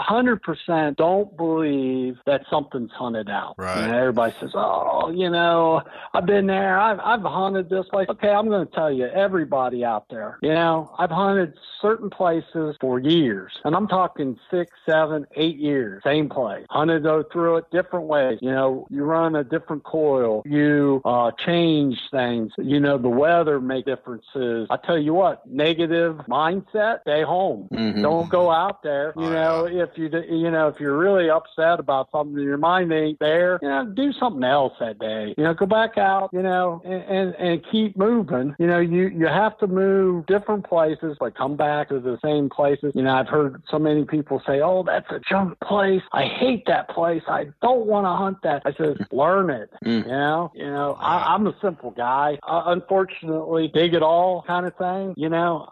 Speaker 6: 100% don't believe that something's hunted out.
Speaker 3: Right.
Speaker 6: Everybody says, oh, I've been there. I've hunted this place. Okay, I'm going to tell you, everybody out there, I've hunted certain places for years, and I'm talking 6, 7, 8 years, same place. Hunted through it different ways. You run a different coil. You change things. The weather make differences. I tell you what, negative mindset, stay home.
Speaker 4: Mm-hmm.
Speaker 6: Don't go out there. If you're really upset about something, your mind ain't there. Do something else that day. Go back out. And keep moving. You have to move different places, but come back to the same places. I've heard so many people say, "Oh, that's a junk place. I hate that place. I don't want to hunt that." I said, "Learn it." I'm a simple guy. Unfortunately, dig it all kind of thing.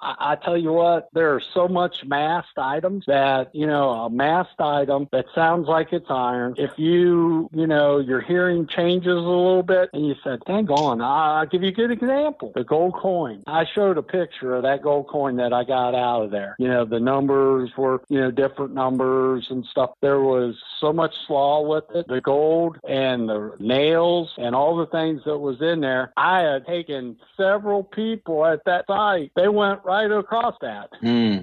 Speaker 6: I tell you what, there are so much masked items that a masked item that sounds like it's iron. If your hearing changes a little bit, and you said, "Dang on," I'll give you a good example. The gold coin. I showed a picture of that gold coin that I got out of there. The numbers were, different numbers and stuff. There was so much slaw with it. The gold and the nails and all the things that was in there. I had taken several people at that site. They went right across that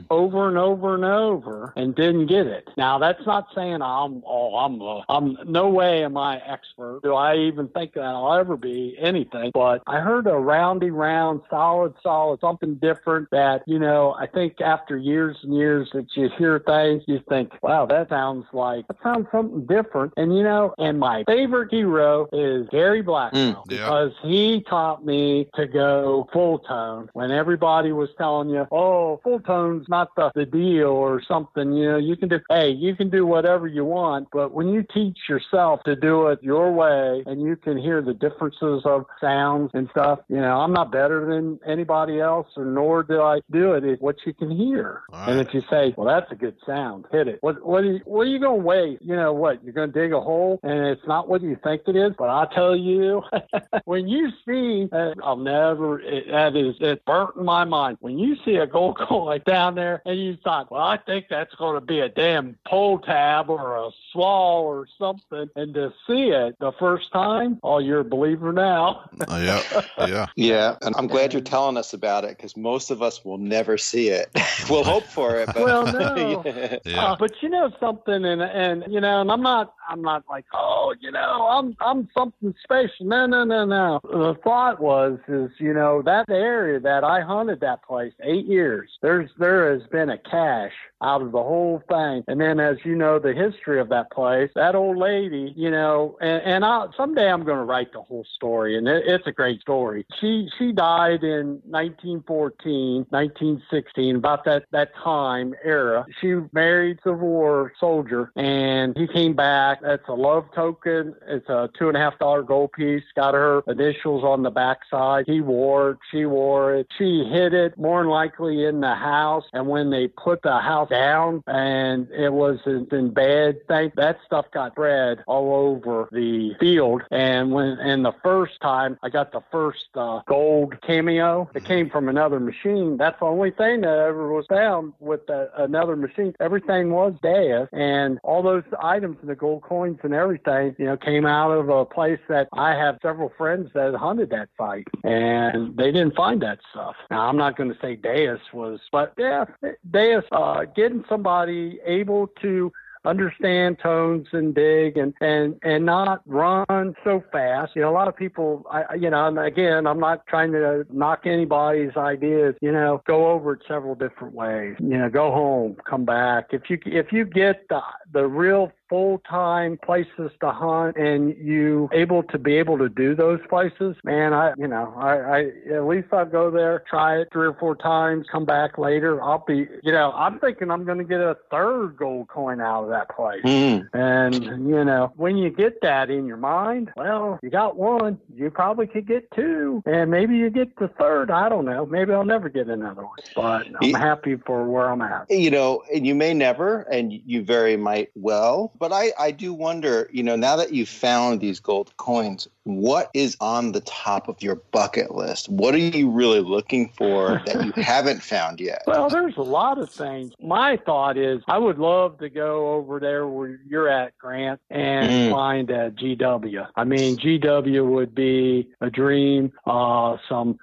Speaker 6: over and over and over and didn't get it. Now, that's not saying I'm no way am I expert. Do I even think that I'll ever be anything? But I heard a roundy round, solid, something different that, I think after years and years that you hear things, you think, wow, that sounds something different. And my favorite hero is Gary Blackwell because he taught me to go full tone when everybody was telling you, oh, full tone's not the deal or something. You can do whatever you want, but when you teach yourself to do it your way and you can hear the differences of sounds and stuff, I'm not better than anybody else, or nor do I do it. It's what you can hear. Right. And if you say, well, that's a good sound, hit it. What are you going to waste? What? You're going to dig a hole and it's not what you think it is? But I'll tell you, when you see, it's burnt in my mind. When you see a gold coin down there and you thought, well, I think that's going to be a damn pull tab or a slaw or something, and to see it the first time, oh, you're a believer now.
Speaker 4: Yeah, and I'm glad you're telling us about it because most of us will never see it. We'll hope for it. But,
Speaker 6: well, no. But something, and I'm not like, oh, I'm something special. No. The thought is, that area that I hunted that place 8 years, there has been a cache out of the whole thing. And then, as you know, the history of that place, that old lady, someday I'm going to write the whole story, and it's a great story. She died in 1914, 1916, about that time era. She married Civil War soldier, and he came back. That's a love token. It's a $2.50 gold piece. Got her initials on the backside. He wore it. She wore it. She hid it more than likely in the house. And when they put the house down and it was in bad thing, that stuff got spread all over the field. And the first time I got the first gold cameo, it came from another machine. That's the only thing that ever was found with another machine. Everything was dead, and all those items and the gold coins and everything, came out of a place that I have several friends that hunted that site, and they didn't find that stuff. Now, I'm not going to say Deus was, but yeah, Deus, getting somebody able to understand tones and dig and not run so fast. A lot of people, and again, I'm not trying to knock anybody's ideas, go over it several different ways. Go home, come back. If you get the real full-time places to hunt and you able to do those places, man, I at least I'll go there, try it 3 or 4 times, come back later. I'll be, I'm thinking I'm going to get a third gold coin out of that place. And, when you get that in your mind, well, you got one, you probably could get 2, and maybe you get the third. I don't know. Maybe I'll never get another one, but I'm happy for where I'm at.
Speaker 4: And you may never, and you very might well. But I do wonder, now that you've found these gold coins, what is on the top of your bucket list? What are you really looking for that you haven't found yet?
Speaker 6: Well, there's a lot of things. My thought is I would love to go over there where you're at, Grant, and find a GW. I mean, GW would be a dream. Some,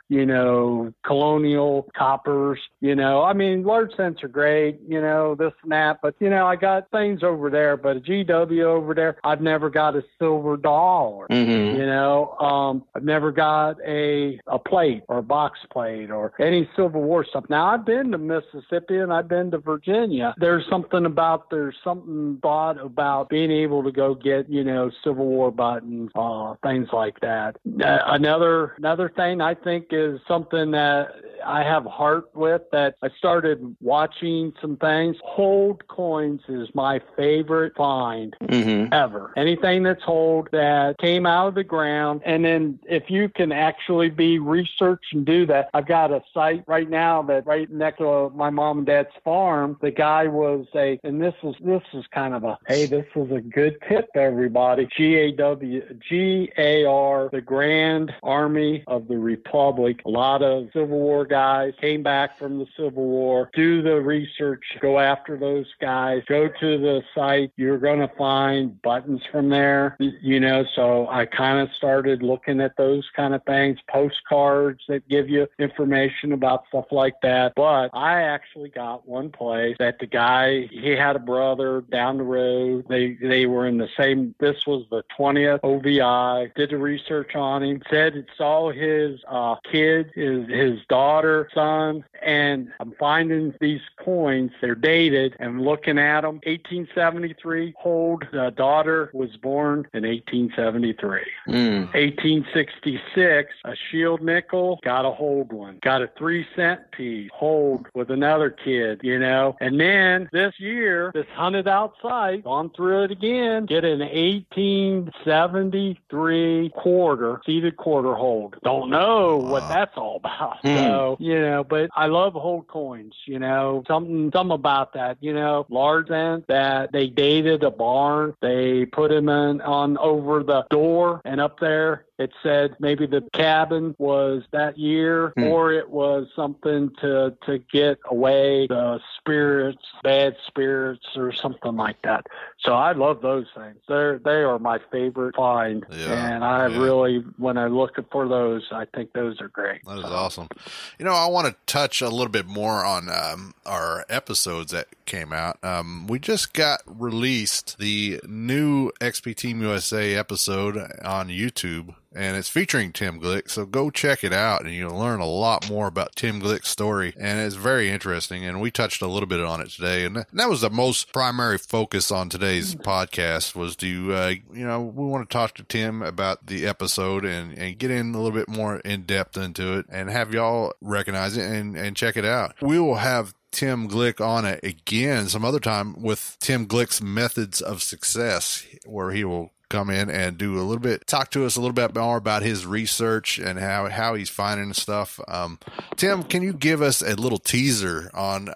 Speaker 6: colonial coppers, I mean, large cents are great, this and that. But, I got things over there. But a GW over there, I've never got a silver dollar. I've never got a plate or a box plate or any Civil War stuff. Now, I've been to Mississippi and I've been to Virginia. There's something thought about being able to go get, Civil War buttons, things like that. Another thing I think is something that I have heart with, that I started watching some things. Hold coins is my favorite find ever. Anything that's hold that came out of the ground. And then if you can actually be research and do that, I've got a site right now that right next to my mom and dad's farm. The guy was and this is kind of this is a good tip, everybody. GAR, the Grand Army of the Republic. A lot of Civil War guys came back from the Civil War. Do the research, go after those guys, go to the site. You're going to find buttons from there, so I kind of started looking at those kind of things, postcards that give you information about stuff like that. But I actually got one place that the guy, he had a brother down the road. They were in the same, this was the 20th OVI, did the research on him, said it saw his kid, his daughter, son, and I'm finding these coins, they're dated, and looking at them, 1873, hold, the daughter was born in 1873. 1866, a shield nickel, got a hold one. Got a 3-cent piece, hold with another kid, And then this year, this hunted outside, gone through it again, get an 1873 seated quarter hold. Don't know what that's all about. So, but I love hold coins, something about that, large end that they dated a barn. They put him on over the door, and up there it said maybe the cabin was that year, or it was something to get away the spirits, bad spirits, or something like that. So I love those things. They are my favorite find. And I really, when I look for those, I think those are great.
Speaker 3: That is awesome. I want to touch a little bit more on our episodes that came out. We just got released the new XP Team USA episode on YouTube, and it's featuring Tim Glick. So go check it out, and you'll learn a lot more about Tim Glick's story. And it's very interesting. And we touched a little bit on it today. And that was the most primary focus on today's podcast, was to, we want to talk to Tim about the episode and get in a little bit more in depth into it and have y'all recognize it and check it out. We will have Tim Glick on it again some other time with Tim Glick's Methods of Success, where he will come in and talk to us a little bit more about his research and how he's finding stuff. Tim, can you give us a little teaser on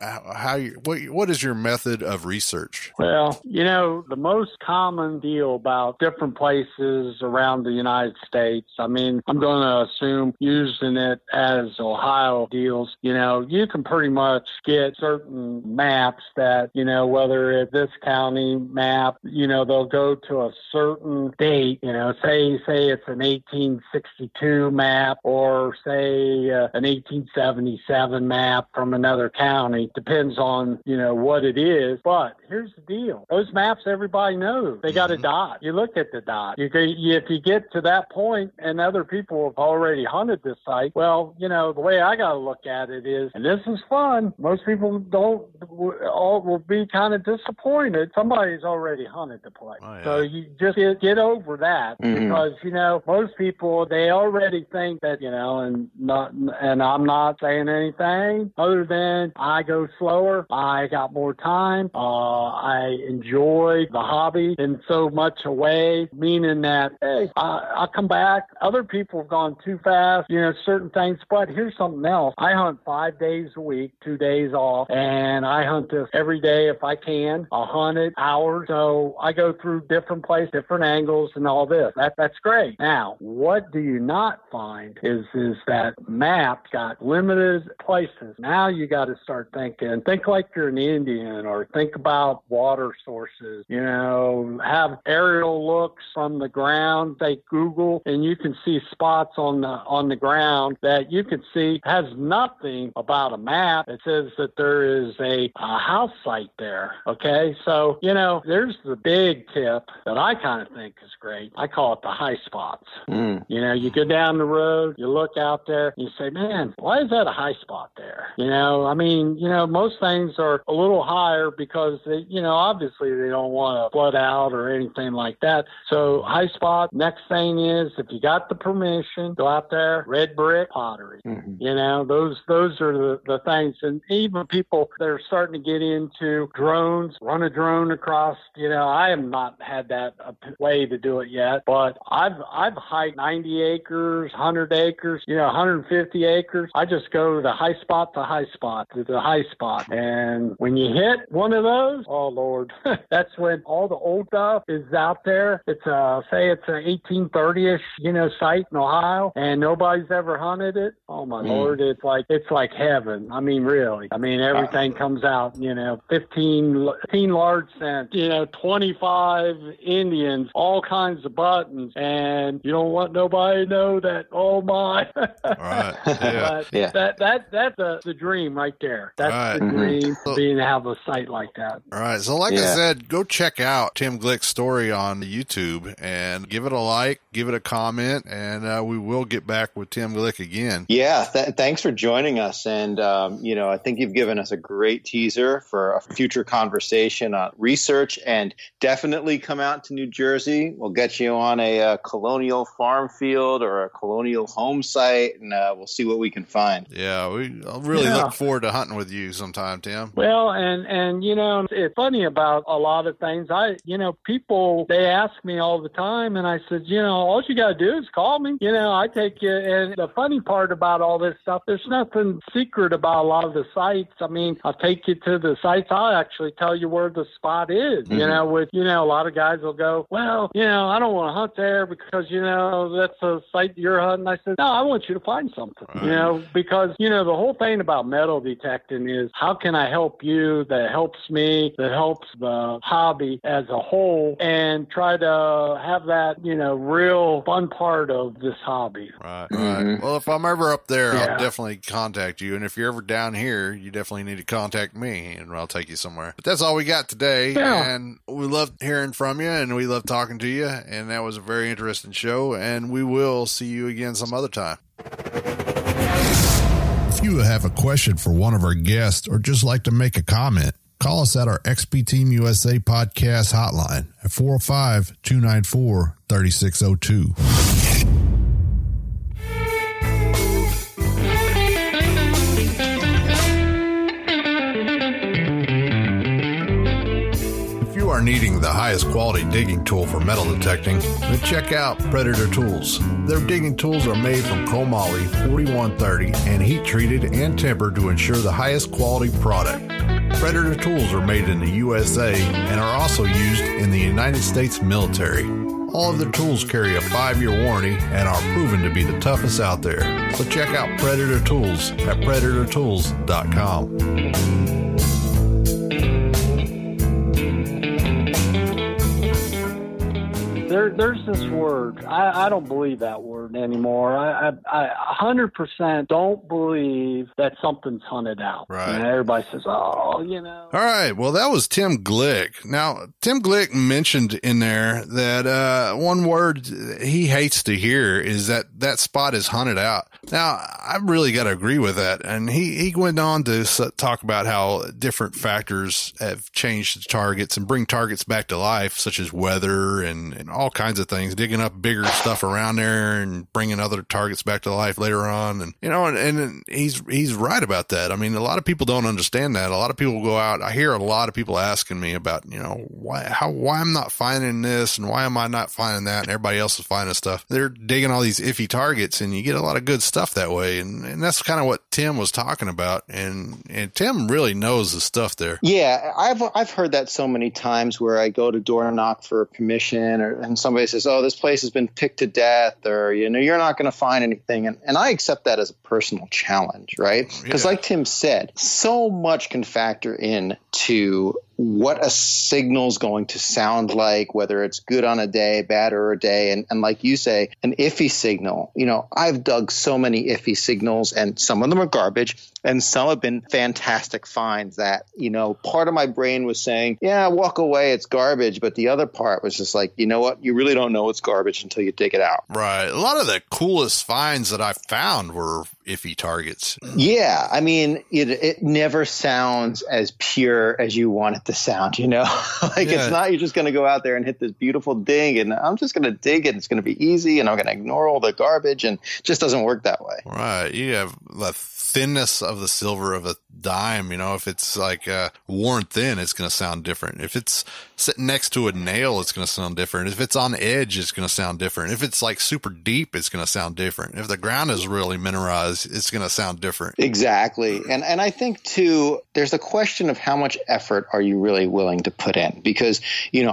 Speaker 3: what is your method of research?
Speaker 6: Well, the most common deal about different places around the United States, I mean, I'm going to assume using it as Ohio deals, you can pretty much get certain maps that, whether it's this county map, they'll go to a certain date, say it's an 1862 map, or say an 1877 map from another county. Depends on, what it is. But here's the deal. Those maps, everybody knows. They got a dot. You look at the dot. If you get to that point and other people have already hunted this site, well, the way I got to look at it is, and this is fun, most people will be kind of disappointed. Somebody's already hunted the place. Oh, yeah. So you just get over that, because most people, they already think that and I'm not saying anything other than I go slower, I got more time, I enjoy the hobby in so much a way, meaning that I'll come back. Other people have gone too fast, certain things. But here's something else. I hunt 5 days a week, 2 days off, and I hunt this every day if I can. I'll hunt it hours. So I go through different places, different different angles and all this. That's great. Now, what do you not find is that map got limited places. Now you got to start thinking, think like you're an Indian, or think about water sources, have aerial looks from the ground, say Google, and you can see spots on the ground that you can see has nothing about a map. It says that there is a house site there. Okay. So, there's the big tip that I kind of think is great. I call it the high spots. You go down the road, you look out there, you say, man, why is that a high spot there? Most things are a little higher because they, obviously they don't want to flood out or anything like that. So high spot. Next thing is, if you got the permission, go out there, red brick pottery. Those are the things. And even people that are starting to get into drones, run a drone across, I have not had that way to do it yet, but I've hiked 90 acres, 100 acres, 150 acres. I just go to the high spot to high spot to the high spot. And when you hit one of those, oh Lord, that's when all the old stuff is out there. It's say it's an 1830-ish, site in Ohio, and nobody's ever hunted it. Oh my Lord, it's like heaven. I mean, really. I mean, everything comes out, 15 large cents, 25 Indians, all kinds of buttons, and you don't want nobody to know that. Oh my!
Speaker 3: Right. Yeah.
Speaker 6: Yeah. That's the dream right there. That's the dream, being to have a site like that.
Speaker 3: All right. So, like I said, go check out Tim Glick's story on YouTube and give it a like, give it a comment, and we will get back with Tim Glick again.
Speaker 4: Yeah. Thanks for joining us. And, I think you've given us a great teaser for a future conversation on research, and definitely come out to New Jersey. We'll get you on a colonial farm field or a colonial home site, and we'll see what we can find.
Speaker 3: Yeah. I really look forward to hunting with you sometime, Tim.
Speaker 6: Well, and it's funny about a lot of things. People, they ask me all the time, and I said, all you got to do is call me. I take you. And the funny part about all this stuff, there's nothing secret about a lot of the sites. I mean, I'll take you to the sites. I'll actually tell you where the spot is. A lot of guys will go, well, I don't want to hunt there because, that's a site you're hunting. I said, no, I want you to find something, because, the whole thing about metal detecting is how can I help you that helps me, that helps the hobby as a whole, and try to have that, real fun part of this hobby.
Speaker 3: Right. Well, if I'm ever up there, I'll definitely contact you. And if you're ever down here, you definitely need to contact me, and I'll take you somewhere. But that's all we got today. Yeah. And we love hearing from you, and we love talking to you. And that was a very interesting show. And we will see you again some other time.
Speaker 5: If you have a question for one of our guests or just like to make a comment, call us at our XP Team USA podcast hotline at 405-294-3602. If you are needing the highest quality digging tool for metal detecting, then check out Predator Tools. Their digging tools are made from chromoly 4130 and heat treated and tempered to ensure the highest quality product. Predator tools are made in the USA and are also used in the United States military. All of their tools carry a 5-year warranty and are proven to be the toughest out there. So check out Predator Tools at predatortools.com.
Speaker 6: There's this word. I don't believe that word anymore. I 100% don't believe that something's hunted out.
Speaker 3: Right.
Speaker 6: And everybody says, oh,
Speaker 3: All right. Well, that was Tim Glick. Now, Tim Glick mentioned in there that one word he hates to hear is that spot is hunted out. Now, I really got to agree with that. And he went on to talk about how different factors have changed the targets and bring targets back to life, such as weather and all kinds of things, digging up bigger stuff around there and bringing other targets back to life later on. And, and he's right about that. I mean, a lot of people don't understand that. A lot of people go out. I hear a lot of people asking me about, why I'm not finding this and why am I not finding that? And everybody else is finding stuff. They're digging all these iffy targets and you get a lot of good stuff that way. And that's kind of what Tim was talking about. And Tim really knows the stuff there.
Speaker 4: Yeah. I've heard that so many times where I go to door knock for permission and somebody says, oh, this place has been picked to death, or, you're not going to find anything. And I accept that as a personal challenge, right? Because like Tim said, so much can factor in to what a signal's going to sound like, whether it's good on a day, bad or a day. And like you say, an iffy signal. I've dug so many iffy signals, and some of them are garbage, and some have been fantastic finds that, part of my brain was saying, yeah, walk away, it's garbage. But the other part was just like, you know what? You really don't know it's garbage until you dig it out.
Speaker 3: Right. A lot of the coolest finds that I found were iffy targets.
Speaker 4: Yeah. I mean, it never sounds as pure as you want it to sound, It's not you're just going to go out there and hit this beautiful dig, and I'm just going to dig it. It's going to be easy, and I'm going to ignore all the garbage, and it just doesn't work that way.
Speaker 3: Right. You have the thinness of the silver of a dime. If it's like worn thin, it's going to sound different. If it's sitting next to a nail, it's going to sound different. If it's on edge, it's going to sound different. If it's like super deep, it's going to sound different. If the ground is really mineralized, it's going to sound different.
Speaker 4: Exactly. And I think too, there's a question of how much effort are you really willing to put in? Because,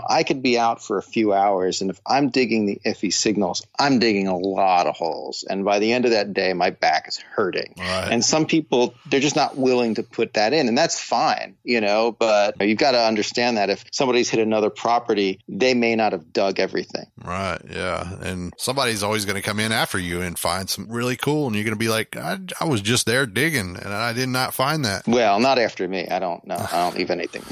Speaker 4: I could be out for a few hours, and if I'm digging the iffy signals, I'm digging a lot of holes. And by the end of that day, my back is hurting.
Speaker 3: Right.
Speaker 4: And some people, they're just not willing to put that in. And that's fine, but you've got to understand that if somebody's hit another property, they may not have dug everything.
Speaker 3: Right. Yeah. And somebody's always going to come in after you and find some really cool. And you're going to be like, I was just there digging and I did not find that.
Speaker 4: Well, not after me. I don't know. I don't leave anything.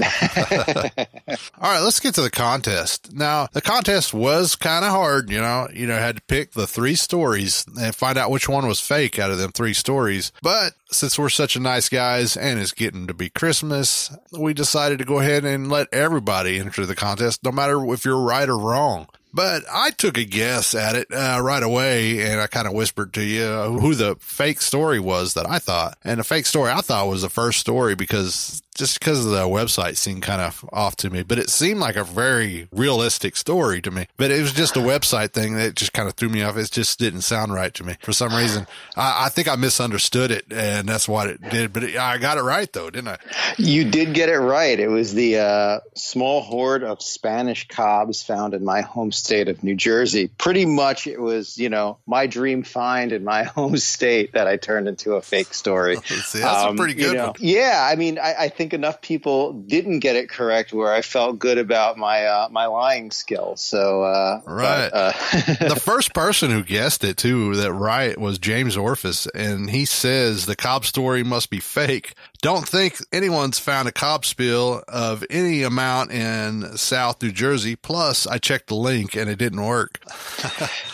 Speaker 3: All right, let's get to the contest. Now, the contest was kind of hard, had to pick the 3 stories and find out which one was fake out of them 3 stories. But since we're such a nice guys and it's getting to be Christmas, we decided to go ahead and let everybody enter the contest, no matter if you're right or wrong. But I took a guess at it right away, and I kind of whispered to you who the fake story was that I thought. And the fake story I thought was the first story because the website seemed kind of off to me. But it seemed like a very realistic story to me. But it was just a website thing that just kind of threw me off. It just didn't sound right to me for some reason. I think I misunderstood it, and that's what it did. But I got it right, though, didn't I?
Speaker 4: You did get it right. It was the small horde of Spanish cobs found in my home state of New Jersey. Pretty much it was, my dream find in my home state that I turned into a fake story.
Speaker 3: See, that's a pretty good one.
Speaker 4: Yeah, I mean, I think enough people didn't get it correct where I felt good about my my lying skills. So
Speaker 3: right. The first person who guessed it too, that right, was James Orphis, and he says the cob story must be fake. Don't think anyone's found a cob spill of any amount in South New Jersey. Plus, I checked the link and it didn't work.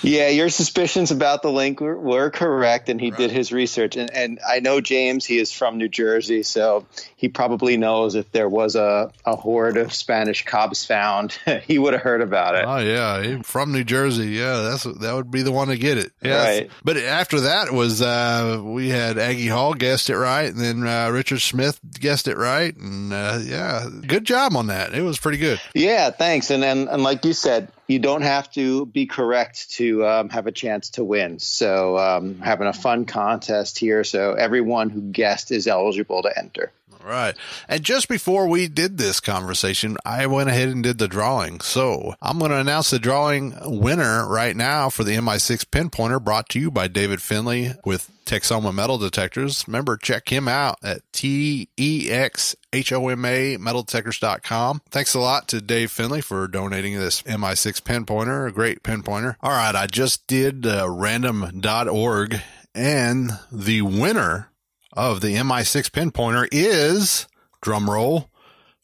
Speaker 4: Yeah, your suspicions about the link were correct, and he did his research. And I know James, he is from New Jersey, so he probably knows if there was a horde of Spanish cobs found, he would have heard about it.
Speaker 3: Oh, yeah, from New Jersey. Yeah, that would be the one to get it. Yeah.
Speaker 4: Right.
Speaker 3: But after that was we had Aggie Hall guessed it right, and then Richard Smith guessed it right. And yeah, good job on that. It was pretty good.
Speaker 4: Yeah, thanks. And like you said, you don't have to be correct to have a chance to win. So having a fun contest here. So everyone who guessed is eligible to enter.
Speaker 3: Right. And just before we did this conversation, I went ahead and did the drawing. So I'm going to announce the drawing winner right now for the MI6 pinpointer, brought to you by David Finley with Texoma Metal Detectors. Remember, check him out at TEXHOMA metal-detectors.com. Thanks a lot to Dave Finley for donating this MI6 pinpointer, a great pinpointer. All right, I just did random.org, and the winner of the MI6 pinpointer is, drumroll,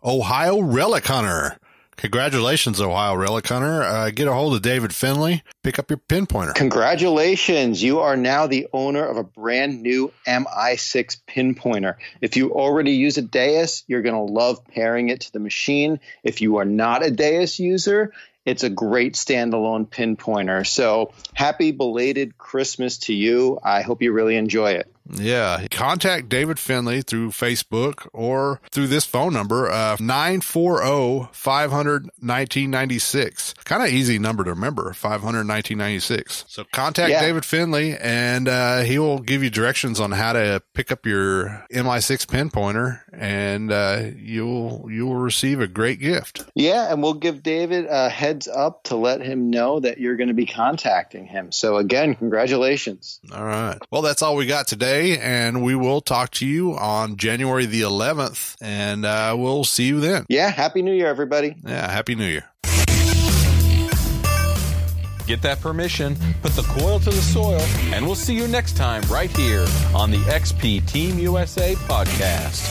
Speaker 3: Ohio Relic Hunter. Congratulations, Ohio Relic Hunter. Get a hold of David Finley. Pick up your pinpointer.
Speaker 4: Congratulations. You are now the owner of a brand new MI6 pinpointer. If you already use a Deus, you're going to love pairing it to the machine. If you are not a Deus user, it's a great standalone pinpointer. So happy belated Christmas to you. I hope you really enjoy it.
Speaker 3: Yeah. Contact David Finley through Facebook or through this phone number, 940-500-1996. Kind of easy number to remember, 500-1996. So contact David Finley, and he will give you directions on how to pick up your MI6 pinpointer, and you will receive a great gift.
Speaker 4: Yeah, and we'll give David a heads up to let him know that you're going to be contacting him. So again, congratulations.
Speaker 3: All right. Well, that's all we got today, and we will talk to you on January the 11th, and we'll see you then.
Speaker 4: Yeah, Happy New Year, everybody.
Speaker 3: Yeah, Happy New Year.
Speaker 1: Get that permission, put the coil to the soil, and we'll see you next time right here on the XP Team USA podcast.